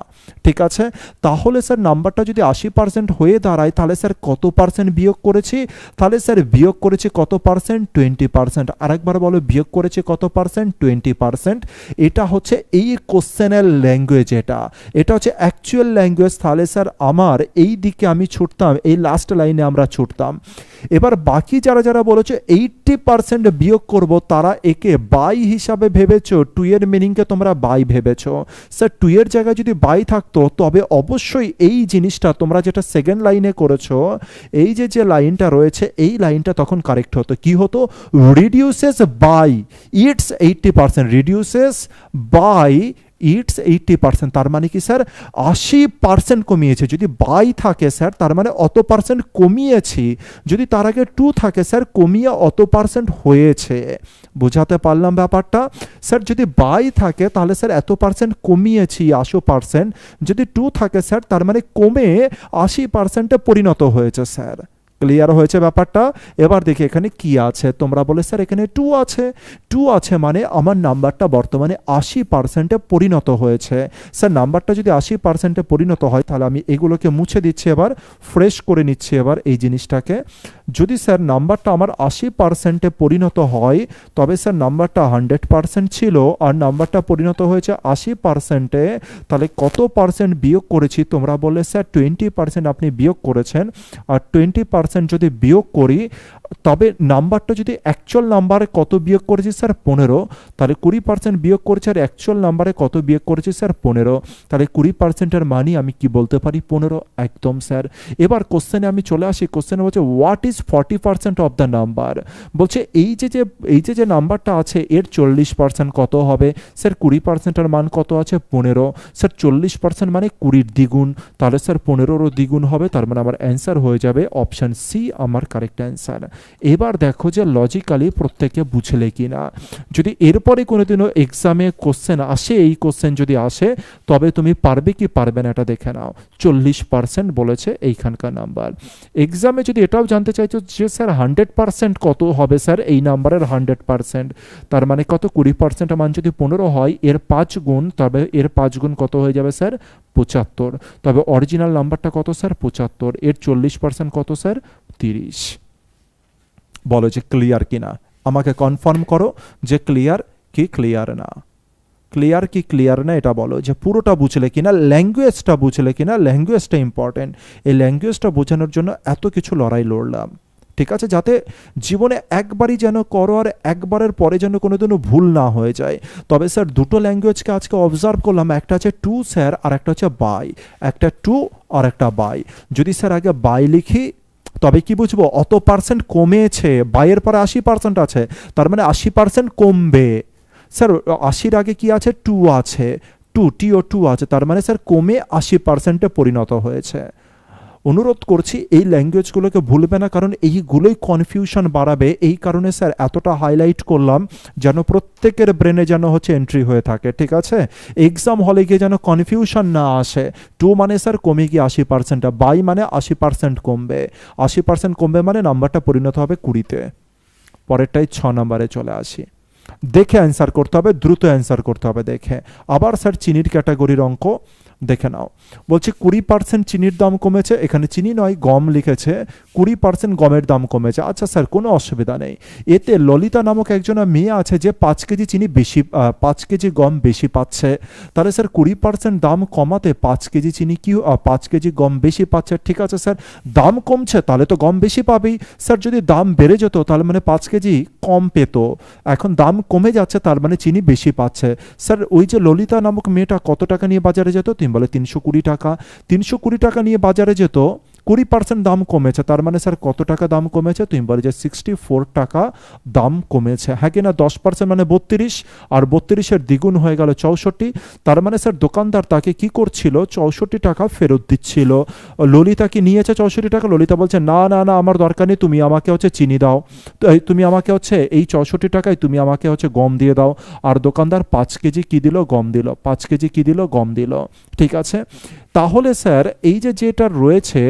[SPEAKER 1] ঠিক আছে? তাহলে স্যার নাম্বারটা যদি 80% হয়ে দাঁড়ায়, তাহলে স্যার কত পার্সেন্ট বিয়োগ করেছি? তাহলে স্যার বিয়োগ করেছি কত পার্সেন্ট? 20%। আরেকবার বলো, বিয়োগ করেছি কত পার্সেন্ট? 20%। এটা হচ্ছে এই কোশ্চেনের ল্যাঙ্গুয়েজ, এটা হচ্ছে অ্যাকচুয়াল ল্যাঙ্গুয়েজ। তাহলে স্যার আমার এই দিকে আমি ছুটতাম, এই লাস্ট লাইনে আমরা ছুটতাম। এবার বাকি যারা বলেছে 80% বিয়োগ করব, তারা একে বাই হিসাবে ভেবেছো, টু এর মিনিংকে তোমরা বাই ভেবেছো। স্যার টু এর জায়গায় যদি বাই থাকতো, তবে অবশ্যই এই জিনিসটা তোমরা যেটা সেকেন্ড লাইনে করেছো, এই যে লাইনটা রয়েছে, এই লাইনটা তখন কারেক্ট হতো। কি হতো? Reduces by its 80%, reduces by its 80%। তার মানে কি স্যার 80% কমিয়েছে। যদি বাই থাকে স্যার, তার মানে অত পার্সেন্ট কমিয়েছি। যদি তার আগে টু থাকে স্যার, কমিয়ে অত পার্সেন্ট হয়েছে। বোঝাতে পারলাম ব্যাপারটা? স্যার যদি বাই থাকে তাহলে স্যার এত পার্সেন্ট কমিয়েছি 80%। যদি টু থাকে স্যার, তার মানে কমে 80%-এ পরিণত হয়েছে স্যার। ক্লিয়ার হয়েছে ব্যাপারটা? এবার দেখি এখানে কি আছে। তোমরা বলে স্যার এখানে টু আছে। টু আছে মানে আমার নাম্বারটা বর্তমানে 80%-এ পরিণত হয়েছে। স্যার নাম্বারটা যদি 80%-এ পরিণত হয়, তাহলে আমি এগুলোকে মুছে দিচ্ছি, এবার ফ্রেশ করে নিচ্ছি এবার এই জিনিসটাকে। যদি স্যার নাম্বারটা আমার 80%-এ পরিণত হয়, তবে স্যার নাম্বারটা 100% ছিল আর নাম্বারটা পরিণত হয়েছে 80%-এ। তাহলে কত পার্সেন্ট বিয়োগ করেছি? তোমরা বললে স্যার 20% আপনি বিয়োগ করেছেন। আর 20% যদি বিয়োগ করি, তবে নাম্বারটা যদি অ্যাকচুয়াল নাম্বারে কত বিয়োগ করেছি স্যার 15, তাহলে 20% বিয়োগ করেছে, আর অ্যাকচুয়াল নাম্বারে কত বিয়োগ করেছি স্যার 15, তাহলে 20%-এর মানই আমি কি বলতে পারি 15। একদম স্যার। এবার কোশ্চেনে আমি চলে আসি। কোশ্চেনে বলছে what is 40% of the number. বলছে এই যে নাম্বারটা আছে এর 40% কত হবে। স্যার 20%-এর মান কত আছে 15, স্যার 40% মানে 20-র দ্বিগুণ, তাহলে স্যার 15-রও দ্বিগুণ হবে, তার মানে আমার অ্যান্সার হয়ে যাবে অপশান সি আমার কারেক্ট অ্যান্সার। এবার দেখো যে লজিক্যালি প্রত্যেকে বুঝলে কি না। যদি এরপরে কোনোদিনও এক্সামে কোশ্চেন আসে, এই কোশ্চেন যদি আসে, তবে তুমি পারবে কি পারবে না এটা দেখে নাও। 40% বলেছে এইখানকার নাম্বার। এক্সামে যদি এটাও জানতে চাইছো যে স্যার 100% কত হবে স্যার এই নাম্বারের 100%, তার মানে কত 20% মান যদি 15 হয় এর 5 গুণ, তবে এর 5 গুণ কত হয়ে যাবে স্যার 75। তবে অরিজিনাল নাম্বারটা কত স্যার 75, এর 40% কত স্যার 30। বলো যে ক্লিয়ার কিনা, আমাকে কনফার্ম করো যে ক্লিয়ার কি ক্লিয়ার না। ক্লিয়ার কি ক্লিয়ার না এটা বলো, যে পুরোটা বুঝলে কিনা, ল্যাঙ্গুয়েজটা বুঝলে কিনা। ল্যাঙ্গুয়েজটা ইম্পর্টেন্ট, এই ল্যাঙ্গুয়েজটা বোঝানোর জন্য এত কিছু লড়াই লড়লাম, ঠিক আছে, যাতে জীবনে একবারই যেন করো আর একবারের পরে যেন কোনোদিনও ভুল না হয়ে যায়। তবে স্যার দুটো ল্যাঙ্গুয়েজকে আজকে অবজার্ভ করলাম, একটা হচ্ছে টু স্যার আর একটা হচ্ছে বাই। একটা টু আর একটা বাই। যদি স্যার আগে বাই লিখি তবে কি বুঝবো অত পার্সেন্ট কমেছে, বাইয়ের পরে 80% আছে, তার মানে 80% কমবে। স্যার 80-র আগে কি আছে টু আছে, টু আছে, তার মানে স্যার কমে 80%-এ পরিণত হয়েছে। অনুরোধ করছি এই ল্যাঙ্গুয়েজগুলোকে ভুলবে না, কারণ এইগুলোই কনফিউশন বাড়াবে। এই কারণে স্যার এতটা হাইলাইট করলাম যেন প্রত্যেকের ব্রেনে যেন হচ্ছে এন্ট্রি হয়ে থাকে, ঠিক আছে। এক্সাম হলে গিয়ে যেন কনফিউশন না আসে। টু মানে স্যার কমে গিয়ে 80%, বাই মানে 80% কমবে। 80% কমবে মানে নাম্বারটা পরিণত হবে 20-তে। পরেরটাই 6 নম্বরে চলে আসি। দেখে অ্যান্সার করতে হবে, দ্রুত অ্যান্সার করতে হবে দেখে। আবার স্যার চিনির ক্যাটাগরির অঙ্ক দেখে নাও। বলছে 20% চিনির দাম কমেছে, এখানে চিনি নয় গম লিখেছে, 20% গমের দাম কমেছে। আচ্ছা স্যার কোনো অসুবিধা নেই। এতে ললিতা নামক একজন মেয়ে আছে যে 5 কেজি চিনি বেশি, 5 কেজি গম বেশি পাচ্ছে। তাহলে স্যার 20% দাম কমাতে 5 কেজি চিনি কি 5 কেজি গম বেশি পাচ্ছে, ঠিক আছে স্যার। দাম কমছে তাহলে তো গম বেশি পাবেই। স্যার যদি দাম বেড়ে যেত তাহলে মানে 5 কেজি কম পেত, এখন দাম কমে যাচ্ছে তার মানে চিনি বেশি পাচ্ছে। স্যার ওই যে ললিতা নামক মেয়েটা কত টাকা নিয়ে বাজারে যেত, তুমি বলে 320 টাকা। 320 টাকা নিয়ে বাজারে যেত, 20% দাম কমেছে, তার মানে স্যার কত টাকা দাম কমেছে, তুমি বলে যে 64 টাকা দাম কমেছে। হ্যাঁ কিনা, 10% মানে 32, আর 32-এর দ্বিগুণ হয়ে গেল 64। তার মানে স্যার দোকানদার তাকে কি করছিল 64 টাকা ফেরত দিচ্ছিল। ললিতা কি নিয়েছে 64 টাকা, ললিতা বলছে না না না আমার দরকার নেই, তুমি আমাকে হচ্ছে চিনি দাও, তুমি আমাকে হচ্ছে এই 64 টাকায় তুমি আমাকে হচ্ছে গম দিয়ে দাও। আর দোকানদার 5 কেজি কি দিল গম দিল, 5 কেজি কি দিল গম দিল, ঠিক আছে। তাহলে স্যার এই যে যেটা রয়েছে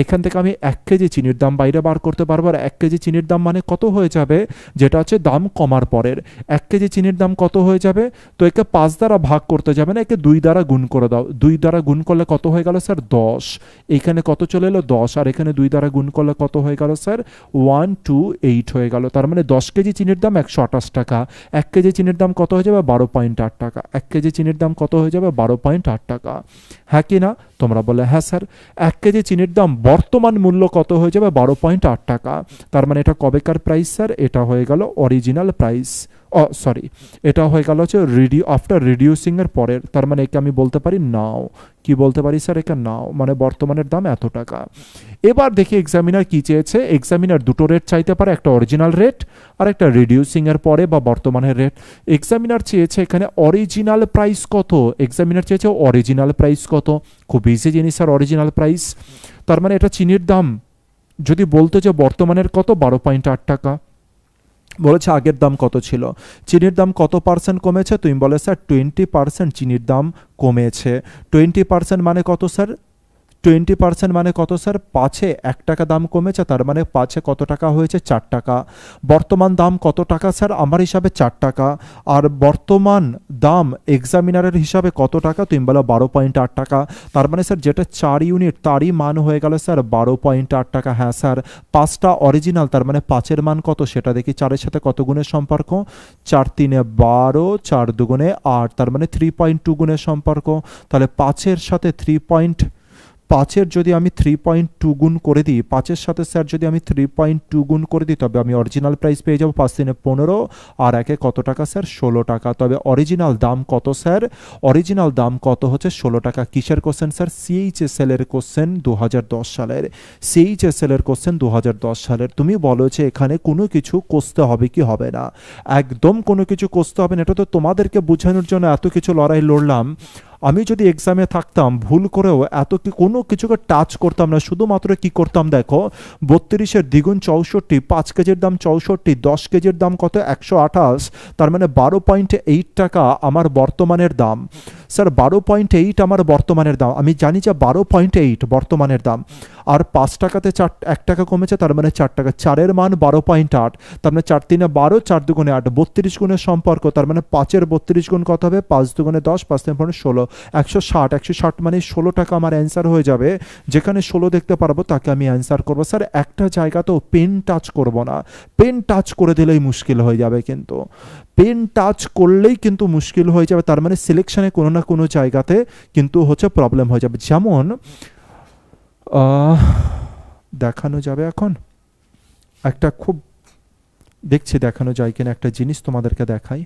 [SPEAKER 1] এখান থেকে আমি 1 কেজি চিনির দাম বাইরে বার করতে পারবো। আর 1 কেজি চিনির দাম মানে কত হয়ে যাবে, যেটা হচ্ছে দাম কমার পরের 1 কেজি চিনির দাম কত হয়ে যাবে। তো একে 5 দ্বারা ভাগ করতে যাবে না, একে 2 দ্বারা গুণ করে দাও। 2 দ্বারা গুণ করলে কত হয়ে গেল স্যার 10, এখানে কত চলে এলো 10, আর এখানে 2 দ্বারা গুণ করলে কত হয়ে গেল স্যার 128 হয়ে গেল। তার মানে 10 কেজি চিনির দাম 128 টাকা। 1 কেজি চিনির দাম কত হয়ে যাবে 12.8 টাকা। 1 কেজি চিনির দাম কত হয়ে যাবে 12.8 টাকা। হ্যাঁ কি না, তোমরা বলে হ্যাঁ স্যার। 1 কেজি চিনির দাম বর্তমান মূল্য কত হয়ে যাবে 12.8 টাকা। তার মানে এটা কবেকার প্রাইস স্যার, এটা হয়ে গেল অরিজিনাল প্রাইস। সরি, এটা হয়ে গেল হচ্ছে আফটার রিডিউসিং এর পরের। তার মানে একে আমি বলতে পারি নাও, কি বলতে পারি স্যার একে নাও, মানে বর্তমানের দাম এত টাকা। এবার দেখি এক্সামিনার কি চেয়েছে। এক্সামিনার দুটো রেট চাইতে পারে, একটা অরিজিনাল রেট আর একটা রিডিউসিং এর পরে বা বর্তমানের রেট। এক্সামিনার চেয়েছে এখানে অরিজিনাল প্রাইস কত, এক্সামিনার চেয়েছে অরিজিনাল প্রাইস কত। খুব ইজি জিনিস স্যার অরিজিনাল প্রাইস। তার মানে এটা চিনির দাম যদি বলতো যে বর্তমানের কত 12.8 টাকা, বলেছে আগের দাম কত ছিল, চিনির দাম কত পার্সেন্ট কমেছে, তুমি বলে স্যার 20% চিনির দাম কমেছে। 20% মানে কত স্যার, 20% মানে কত স্যার, 5-এ 1 টাকা দাম কমেছে, তার মানে 5-এ কত টাকা হয়েছে 4 টাকা। বর্তমান দাম কত টাকা স্যার, আমার হিসাবে 4 টাকা। আর বর্তমান দাম এক্সামিনারের হিসাবে কত টাকা, তুমি বলো 12.8 টাকা। তার মানে স্যার যেটা 4 ইউনিট তারই মান হয়ে গেল স্যার 12.8 টাকা। হ্যাঁ স্যার, 5টা অরিজিনাল, তার মানে 5-এর মান কত সেটা দেখি। 4-এর সাথে কত গুণের সম্পর্ক, 4 3 12, 4 2 8, তার মানে 3.2 গুণের সম্পর্ক। তাহলে 5-এর সাথে 5-এর যদি আমি 3.2 গুণ করে দিই, 5-এর সাথে স্যার যদি আমি 3.2 গুণ করে দিই, তবে আমি অরিজিনাল প্রাইস পেয়ে যাবো 5 দিনে 15, আর একে কত টাকা স্যার? 16 টাকা। তবে অরিজিনাল দাম কত স্যার? অরিজিনাল দাম কত হচ্ছে? 16 টাকা। কিসের কোশ্চেন স্যার? সিএইচএসএল এর কোশ্চেন 2010 সালের। সিএইচএসএল এর কোশ্চেন 2010 সালের। তুমি বলো যে এখানে কোনো কিছু কষতে হবে কি হবে না? একদম কোনো কিছু কষতে হবে না। এটা তো তোমাদেরকে বোঝানোর জন্য এত কিছু লড়াই লড়লাম। আমি যদি এক্সামে থাকতাম, ভুল করেও কোনো কিছুকে টাচ করতাম না, শুধুমাত্র কি করতাম দেখো, 32-এর দ্বিগুণ 64, 5 কেজির দাম 64, 10 কেজির দাম কত? 128, তার মানে 12.8 টাকা আমার বর্তমানের দাম। স্যার 12.8 আমার বর্তমানের দাম, আমি জানি যে 12.8 বর্তমানের দাম, আর 5 টাকাতে 1 টাকা কমেছে, তার মানে 4 টাকা। 4-এর মান 12.8, তার মানে 4 3 12, 4 2 8, 32 গুণের সম্পর্ক, তার মানে 5-এর 32 গুণ কত হবে? 5 2 10, 5 3 16, 160 মানে 16 টাকা আমার অ্যান্সার হয়ে যাবে। যেখানে 16 দেখতে পারবো তাকে আমি অ্যান্সার করবো। স্যার একটা জায়গাতেও পেন টাচ করব না, পেন টাচ করে দিলেই মুশকিল হয়ে যাবে, কিন্তু পেন টাচ করলেই কিন্তু মুশকিল হয়ে যাবে, তার মানে সিলেকশনে কোনো না কোনো জায়গাতে কিন্তু হচ্ছে প্রবলেম হয়ে যাবে। যেমন দেখানো যাবে এখন একটা, খুব দেখছি দেখানো যায় কিনা, একটা জিনিস তোমাদেরকে দেখাই।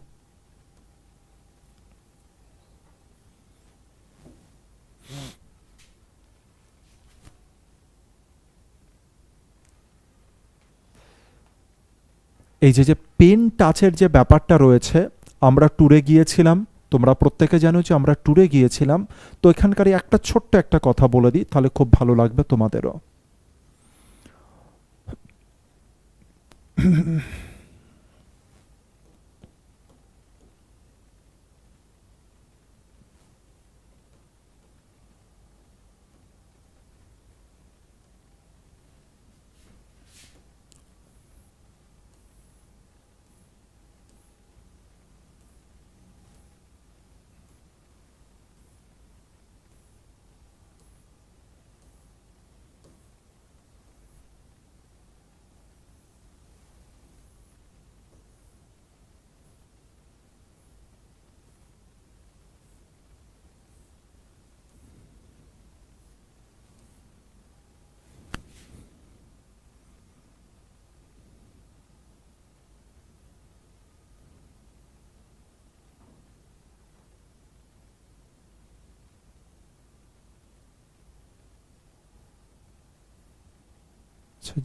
[SPEAKER 1] এই যে পেন টাচের যে ব্যাপারটা রয়েছে, আমরা ট্যুরে গিয়েছিলাম, তোমরা প্রত্যেকে জানো যে আমরা ট্যুরে গিয়েছিলাম। তো এখানকার একটা ছোট্ট একটা কথা বলে দিই, তাহলে খুব ভালো লাগবে তোমাদেরও।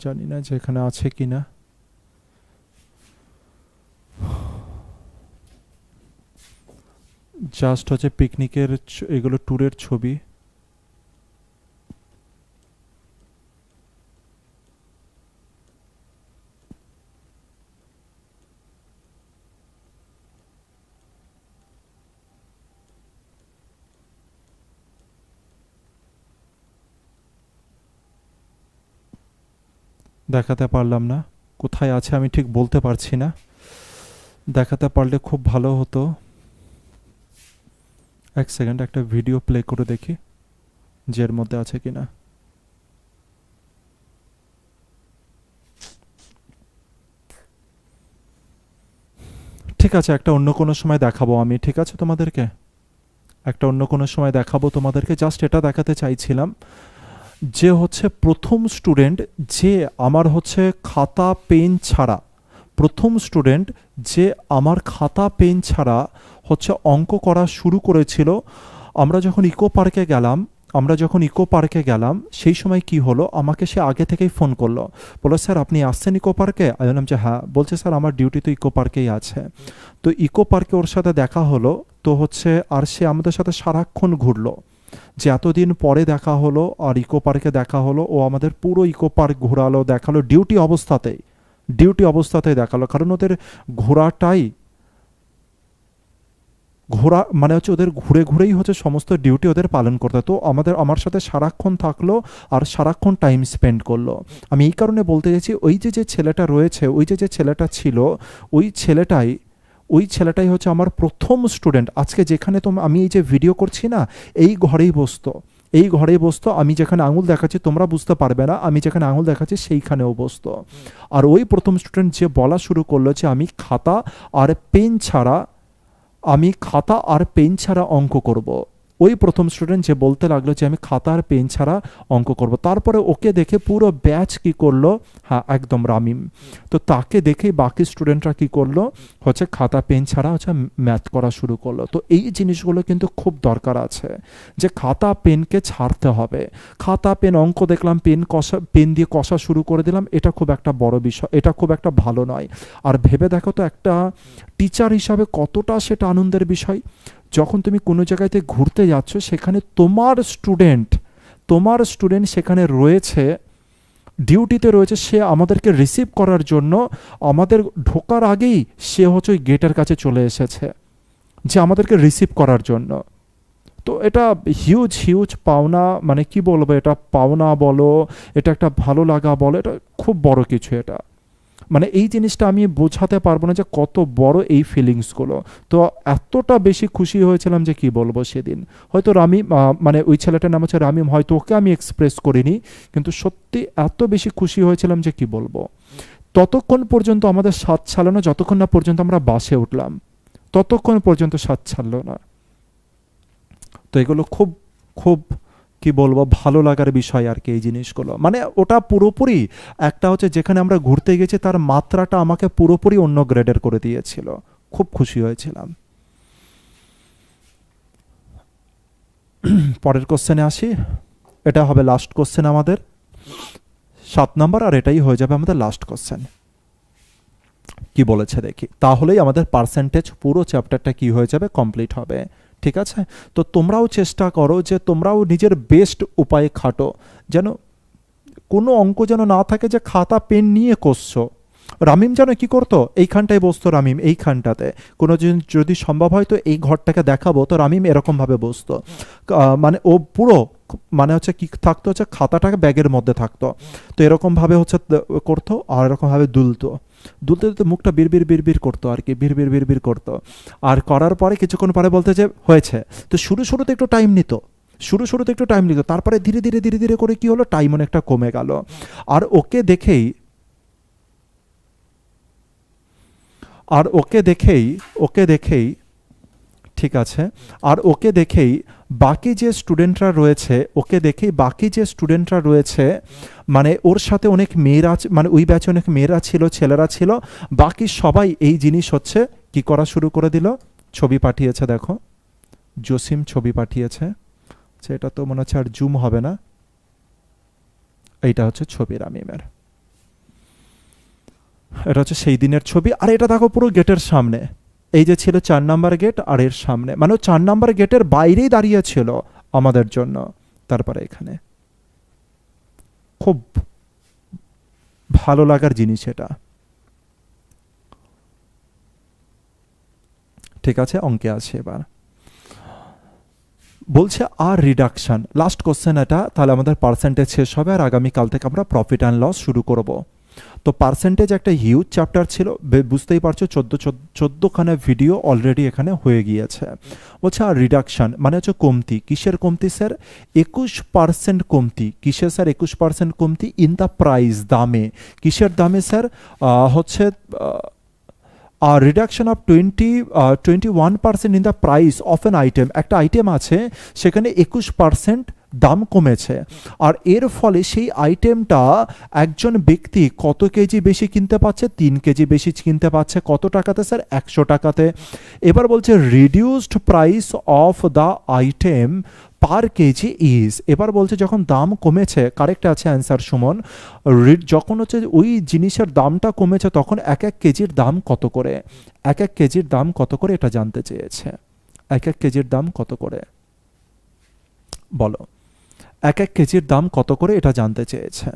[SPEAKER 1] জানি না যে এখানে আছে কিনা। জাস্ট হচ্ছে পিকনিকের এগুলো ট্যুরের ছবি। দেখাতে পারলাম না, কোথায় আছে আমি ঠিক বলতে পারছি না, দেখাতে পারলে খুব ভালো হতো। এক সেকেন্ড, একটা ভিডিও প্লে করে দেখি যে এর মধ্যে আছে কিনা। ঠিক আছে, একটা অন্য কোনো সময় দেখাবো আমি, ঠিক আছে তোমাদেরকে, একটা অন্য কোনো সময় দেখাবো তোমাদেরকে। জাস্ট এটা দেখাতে চাইছিলাম যে হচ্ছে প্রথম স্টুডেন্ট যে আমার হচ্ছে খাতা পেন ছাড়া, প্রথম স্টুডেন্ট যে আমার খাতা পেন ছাড়া হচ্ছে অঙ্ক করা শুরু করেছিল। আমরা যখন ইকো পার্কে গেলাম, সেই সময় কি হলো, আমাকে সে আগে থেকেই ফোন করলো, বললো স্যার আপনি আসছেন ইকো পার্কে? আমি বললাম যে হ্যাঁ। বলছে স্যার আমার ডিউটি তো ইকো পার্কেই আছে। তো ইকো পার্কে ওর সাথে দেখা হলো, তো হচ্ছে আর সে আমাদের সাথে সারাক্ষণ ঘুরলো, যে এতদিন পরে দেখা হলো আর ইকো পার্কে দেখা হলো, ও আমাদের পুরো ইকো পার্ক ঘোরালো, দেখালো ডিউটি অবস্থাতেই দেখালো, কারণ ওদের ঘোরাটাই ঘোরা মানে হচ্ছে ওদের ঘুরে ঘুরেই হচ্ছে সমস্ত ডিউটি ওদের পালন করতে। তো আমার সাথে সারাক্ষণ থাকলো আর সারাক্ষণ টাইম স্পেন্ড করলো। আমি এই কারণে বলতে চাইছি, ওই যে ছেলেটা রয়েছে, ওই যে ছেলেটা ছিল, ওই ছেলেটাই হচ্ছে আমার প্রথম স্টুডেন্ট। আজকে যেখানে আমি এই যে ভিডিও করছি না, এই ঘরেই বসতো, আমি যেখানে আঙুল দেখাচ্ছি তোমরা বুঝতে পারবে না, আমি যেখানে আঙুল দেখাচ্ছি সেইখানেও বসতো। আর ওই প্রথম স্টুডেন্ট যে বলা শুরু করলো যে আমি খাতা আর পেন ছাড়া অঙ্ক করব, ওই প্রথম স্টুডেন্ট যে বলতে লাগলো যে আমি খাতা আর পেন ছাড়া অঙ্ক করব। তারপরে ওকে দেখে পুরো ব্যাচ কি করলো, হ্যাঁ একদম রামিম, তো তাকে দেখেই বাকি স্টুডেন্টরা কি করলো, হচ্ছে খাতা পেন ছাড়া হচ্ছে ম্যাথ করা শুরু করলো। তো এই জিনিসগুলো কিন্তু খুব দরকার আছে, যে খাতা পেনকে ছাড়তে হবে। খাতা পেন অঙ্ক দেখলাম, পেন দিয়ে কষা শুরু করে দিলাম, এটা খুব একটা বড় বিষয়, এটা খুব একটা ভালো নয়। আর ভেবে দেখো তো একটা টিচার হিসাবে কতটা সেটা আনন্দের বিষয়, যখন তুমি কোনো জায়গাতে ঘুরতে যাচ্ছ, সেখানে তোমার স্টুডেন্ট সেখানে রয়েছে, ডিউটিতে রয়েছে, সে আমাদেরকে রিসিভ করার জন্য আমাদের ঢোকার আগেই সে হচ্ছে ওই গেটের কাছে চলে এসেছে, যে আমাদেরকে রিসিভ করার জন্য। তো এটা হিউজ পাওনা, মানে কি বলবো, এটা পাওনা বলো, এটা একটা ভালো লাগা বলো, এটা খুব বড় কিছু। এটা মানে এই জিনিসটা আমি বোঝাতে পারবো না যে কত বড় এই ফিলিংসগুলো। তো এতটা বেশি খুশি হয়েছিলাম যে কি বলবো সেদিন। হয়তো রামিম, মানে ওই ছেলেটার নাম হচ্ছে রামিম, হয়তো ওকে আমি এক্সপ্রেস করিনি, কিন্তু সত্যি এত বেশি খুশি হয়েছিলাম যে কি বলবো। ততক্ষণ পর্যন্ত আমাদের স্বাদ ছাড়লো না, যতক্ষণ না পর্যন্ত আমরা বাসে উঠলাম, ততক্ষণ পর্যন্ত স্বাদ ছাড়লো না। তো এগুলো খুব খুব কি বলবো ভালো লাগার বিষয় আর কি এই জিনিসগুলো। মানে ওটা পুরোপুরি একটা হচ্ছে যেখানে আমরা ঘুরতে গেছি তার মাত্রাটা আমাকে পুরোপুরি অন্য গ্রেডের করে দিয়েছিল, খুব খুশি হয়েছিলাম। পরের কোশ্চেনে আসি, এটা হবে লাস্ট কোশ্চেন আমাদের 7 নাম্বার, আর এটাই হয়ে যাবে আমাদের লাস্ট কোশ্চেন। কি বলেছে দেখি, তাহলেই আমাদের পার্সেন্টেজ পুরো চ্যাপ্টারটা কি হয়ে যাবে, কমপ্লিট হবে। ঠিক আছে, তো তোমরাও চেষ্টা করো যে তোমরাও নিজের বেস্ট উপায়ে খাটো, যেন কোনো অঙ্ক যেন না থাকে যে খাতা পেন নিয়ে কষছো। রামিম যেন কি করতো, এইখানটায় বসতো রামিম, এইখানটাতে কোনো যদি সম্ভব হয় তো এই ঘরটাকে দেখাবো, তো রামিম এরকমভাবে বসতো, মানে ও পুরো মানে হচ্ছে কি থাকতো, হচ্ছে খাতাটাকে ব্যাগের মধ্যে থাকতো, তো এরকমভাবে হচ্ছে করতো, আর এরকমভাবে দুলতো দুলতে মুখটা বিড়বিড় করতো আর কি, বিড়বিড় করতো। আর করার পরে কিছুক্ষণ পরে বলতে যে হয়েছে। তো শুরুতে একটু টাইম নিত, তারপরে ধীরে ধীরে করে কি হলো, টাইম অনেকটা কমে গেল। আর ওকে দেখেই ঠিক আছে, আর ওকে দেখেই বাকি যে স্টুডেন্টরা রয়েছে, মানে ওর সাথে অনেক মেয়েরা, মানে ওই ব্যাচে অনেক মেয়েরা ছিল, ছেলেরা ছিল, বাকি সবাই এই জিনিস হচ্ছে কি করা শুরু করে দিল। ছবি পাঠিয়েছে, দেখো জসিম ছবি পাঠিয়েছে, এটা তো মনে হচ্ছে আর জুম হবে না, এইটা হচ্ছে ছবি রামিমের, এটা হচ্ছে সেই দিনের ছবি। আর এটা দেখো পুরো গেটের সামনে, এই যে ছিল 4 নাম্বার গেট, আর এর সামনে, মানে 4 নাম্বার গেটের বাইরেই দাঁড়িয়ে ছিল আমাদের জন্য। তারপরে এখানে খুব ভালো লাগার জিনিস এটা। ঠিক আছে, অঙ্কে আছে এবার, বলছে আর রিডাকশন, লাস্ট কোশ্চেন এটা, তাহলে আমাদের পার্সেন্টেজ শেষ হবে, আর আগামীকাল থেকে আমরা প্রফিট অ্যান্ড লস শুরু করব। তো পার্সেন্টেজ একটা হিউজ চ্যাপ্টার ছিল, বুঝতেই পারছো, 14খানা ভিডিও অলরেডি এখানে হয়ে গিয়েছে। বলছে আর রিডাকশন মানে হচ্ছে কমতি, কিসের কমতি স্যার, 21% কমতি, কিসের স্যার 21% কমতি, ইন দ্য প্রাইস, দামে, কিসের দামে স্যার, হচ্ছে reduction of 21% in the price of an item, একটা আইটেম আছে সেখানে 21% দাম কমেছে, আর এর ফলে সেই আইটেমটা একজন ব্যক্তি কত কেজি বেশি কিনতে পাচ্ছে, 3 কেজি বেশি কিনতে পাচ্ছে, কত টাকাতে স্যার, 100 টাকাতে। এবার বলছে reduced price of the item per KG is, এবার বলছে যখন দাম কমেছে, কারেক্ট আছে অ্যান্সার সুমন, যখন হচ্ছে ওই জিনিসের দামটা কমেছে তখন এক কেজির দাম কত করে, কেজির দাম কত করে এটা জানতে চেয়েছে, কেজির দাম কত করে বলো, কেজির দাম কত করে এটা জানতে চেয়েছে।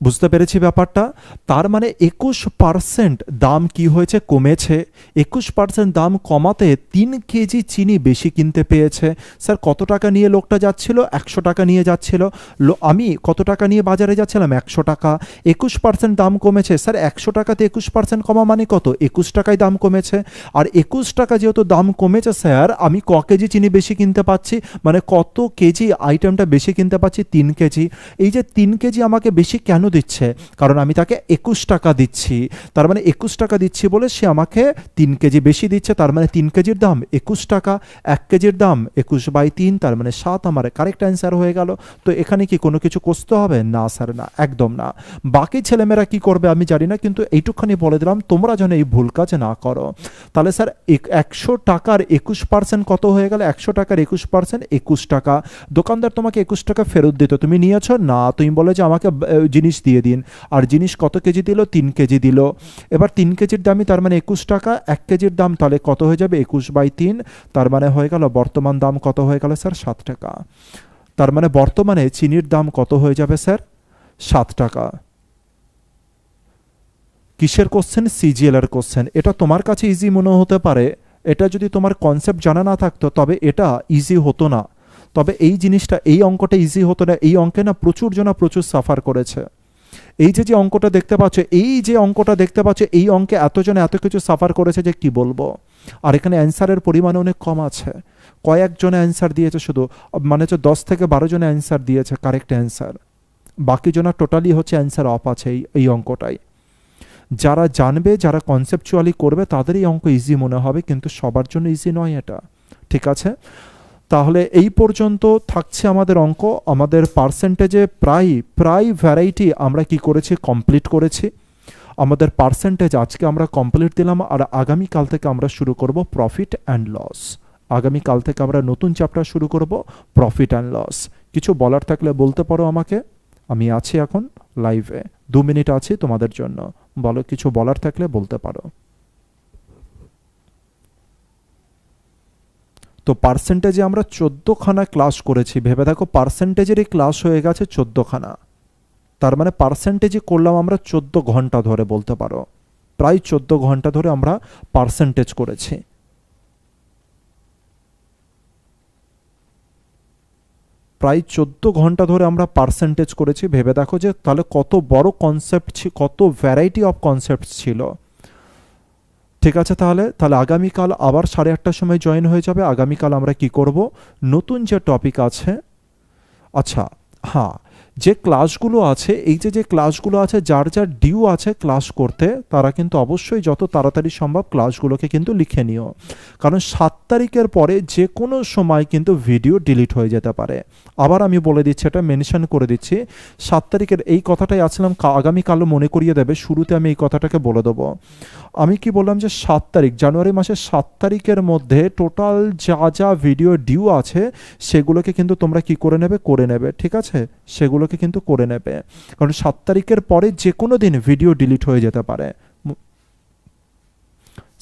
[SPEAKER 1] বুঝতে পেরেছি ব্যাপারটা, তার মানে 21% দাম কি হয়েছে, কমেছে। 21% দাম কমাতে 3 কেজি চিনি বেশি কিনতে পেয়েছে। স্যার কত টাকা নিয়ে লোকটা যাচ্ছিল, 100 টাকা নিয়ে যাচ্ছিল, আমি কত টাকা নিয়ে বাজারে যাচ্ছিলাম, 100 টাকা। 21% দাম কমেছে, স্যার 100 টাকাতে 21% কমা মানে কত, 21 টাকায় দাম কমেছে। আর 21 টাকা যেহেতু দাম কমেছে স্যার, আমি ক কেজি চিনি বেশি কিনতে পাচ্ছি, মানে কত কেজি আইটেমটা বেশি কিনতে পাচ্ছি, 3 কেজি। এই যে 3 কেজি আমাকে বেশি কেন দিচ্ছে? কারণ আমি তাকে 21 টাকা দিচ্ছি, তার মানে 21 টাকা দিচ্ছি বলে সে আমাকে 3 কেজি বেশি দিচ্ছে, তার মানে 3 কেজির দাম 21 টাকা, 1 কেজির দাম 21/3, তার মানে 7 আমার কারেক্ট অ্যান্সার হয়ে গেল। তো এখানে কি কোনো কিছু কষতে হবে? না স্যার, না, একদম না। বাকি ছেলেমেয়েরা কি করবে আমি জানি না, কিন্তু এইটুখানি বলে দিলাম তোমরা যেন এই ভুল কাজ না করো। তাহলে স্যার 100 টাকার 21% কত হয়ে গেল? 100 টাকার 21% 21 টাকা। দোকানদার তোমাকে 21 টাকা ফেরত দিত, তুমি নিয়েছো না? তুমি বলে যে আমাকে জিনিস দিয়ে দিন, আর জিনিস কত কেজি দিল? 3 কেজি দিল। এবার 3 কেজির দামই তার মানে 21 টাকা, 1 কেজির দাম তাহলে কত হয়ে যাবে? 21/3, তার মানে হয়ে গেল বর্তমান দাম কত হয়ে গেল স্যার? 7 টাকা। তার মানে বর্তমানে চিনির দাম কত হয়ে যাবে স্যার? 7 টাকা। কিসের কোশ্চেন? সিজিএল এর কোশ্চেন। এটা তোমার কাছে ইজি মনে হতে পারে, এটা যদি তোমার কনসেপ্ট জানা না থাকতো তবে এটা ইজি হতো না। তবে এই জিনিসটা, এই অঙ্কটা ইজি হতো না। এই অঙ্কে না প্রচুর জনা প্রচুর সাফার করেছে। এই যে অঙ্কটা দেখতে পাচ্ছ, এই যে অঙ্কটা দেখতে পাচ্ছ, এই অঙ্কে এতজনে এত কিছু সাফার করেছে যে কি বলবো। আর এখানে অ্যান্সারের পরিমাণ অনেক কম আছে, কয়েকজনে অ্যান্সার দিয়েছে শুধু, মানে হচ্ছে 10 থেকে 12 জনে অ্যান্সার দিয়েছে কারেক্ট অ্যান্সার, বাকি জনা টোটালি হচ্ছে অ্যান্সার অফ আছে এই অঙ্কটাই। যারা জানবে, যারা কনসেপচুয়ালি করবে তাদের এই অঙ্ক ইজি মনে হবে, কিন্তু সবার জন্য ইজি নয় এটা, ঠিক আছে? তাহলে এই পর্যন্ত থাকছে আমাদের অঙ্ক। আমাদের পার্সেন্টেজে প্রায় ভ্যারাইটি আমরা কি করেছি? কমপ্লিট করেছি। আমাদের পার্সেন্টেজ আজকে আমরা কমপ্লিট দিলাম, আর আগামীকাল থেকে আমরা শুরু করব প্রফিট অ্যান্ড লস। আগামীকাল থেকে আমরা নতুন চ্যাপ্টার শুরু করব, প্রফিট অ্যান্ড লস। কিছু বলার থাকলে বলতে পারো আমাকে, আমি আছি এখন লাইভে, 2 মিনিট আছি তোমাদের জন্য। বলো, কিছু বলার থাকলে বলতে পারো। তো পার্সেন্টেজে আমরা 14খানা ক্লাস করেছি, ভেবে দেখো পার্সেন্টেজেরই ক্লাস হয়ে গেছে 14খানা। তার মানে পার্সেন্টেজে করলাম আমরা 14 ঘন্টা ধরে, বলতে পারো প্রায় 14 ঘন্টা ধরে আমরা পার্সেন্টেজ করেছি। প্রায় 14 ঘন্টা ধরে আমরা পার্সেন্টেজ করেছি। ভেবে দেখো যে তাহলে কত বড় কনসেপ্ট, কত ভ্যারাইটি অফ কনসেপ্ট ছিল, ঠিক আছে? তাহলে আগামীকাল আবার 8:30টার সময় জয়েন হয়ে যাবে। আগামীকাল আমরা কি করব? নতুন যে টপিক আছে, আচ্ছা হ্যাঁ, যে ক্লাসগুলো আছে, এই যে ক্লাসগুলো আছে, যার যার ডিউ আছে ক্লাস করতে, তারা কিন্তু অবশ্যই যত তাড়াতাড়ি সম্ভব ক্লাসগুলোকে কিন্তু লিখে নিও। কারণ 7 তারিখের পরে যে কোনো সময় কিন্তু ভিডিও ডিলিট হয়ে যেতে পারে। আবার আমি বলে দিচ্ছি, এটা মেনশন করে দিচ্ছি, 7 তারিখের এই কথাটাই আসলাম, আগামীকালও মনে করিয়ে দেবে। শুরুতে আমি এই কথাটাকে বলে দেবো। আমি কি বললাম যে 7 তারিখ, জানুয়ারি মাসের 7 তারিখের মধ্যে টোটাল যা ভিডিও ডিউ আছে সেগুলোকে কিন্তু তোমরা কি করে নেবে, ঠিক আছে? সেগুলোকে কিন্তু করে নেবে, কারণ 7 তারিখের পরে যে কোনো দিন ভিডিও ডিলিট হয়ে যেতে পারে।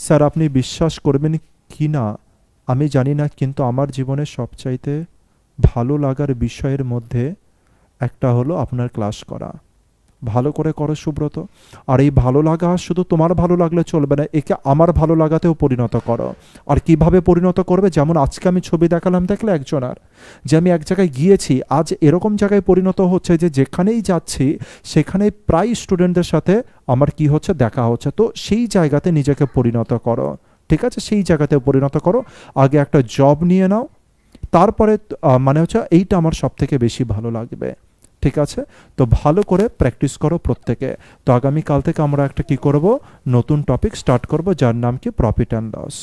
[SPEAKER 1] স্যার আপনি বিশ্বাস করবেন কি না আমি জানি না, কিন্তু আমার জীবনের সবচাইতে ভালো লাগার বিষয়ের মধ্যে একটা হলো আপনার ক্লাস করা। ভালো করে করো সুব্রত। আর এই ভালো লাগা শুধু তোমার ভালো লাগলে চলবে না, একে আমার ভালো লাগাতেও পরিণত করো। আর কিভাবে পরিণত করবে? যেমন আজকে আমি ছবি দেখালাম, দেখলে একজনার, যে আমি এক জায়গায় গিয়েছি, আজ এরকম জায়গায় পরিণত হচ্ছে যে যেখানেই যাচ্ছি সেখানে প্রায় স্টুডেন্টদের সাথে আমার কি হচ্ছে? দেখা হচ্ছে। তো সেই জায়গাতে নিজেকে পরিণত করো, ঠিক আছে? সেই জায়গাতে পরিণত করো। আগে একটা জব নিয়ে নাও, তারপরে মানে হচ্ছে এইটা আমার সব থেকে বেশি ভালো লাগবে, ঠিক আছে? তো ভালো করে প্র্যাকটিস করো প্রত্যেকে। তো আগামীকাল থেকে আমরা একটা কি করব? নতুন টপিক স্টার্ট করব, যার নাম কি? Profit and loss.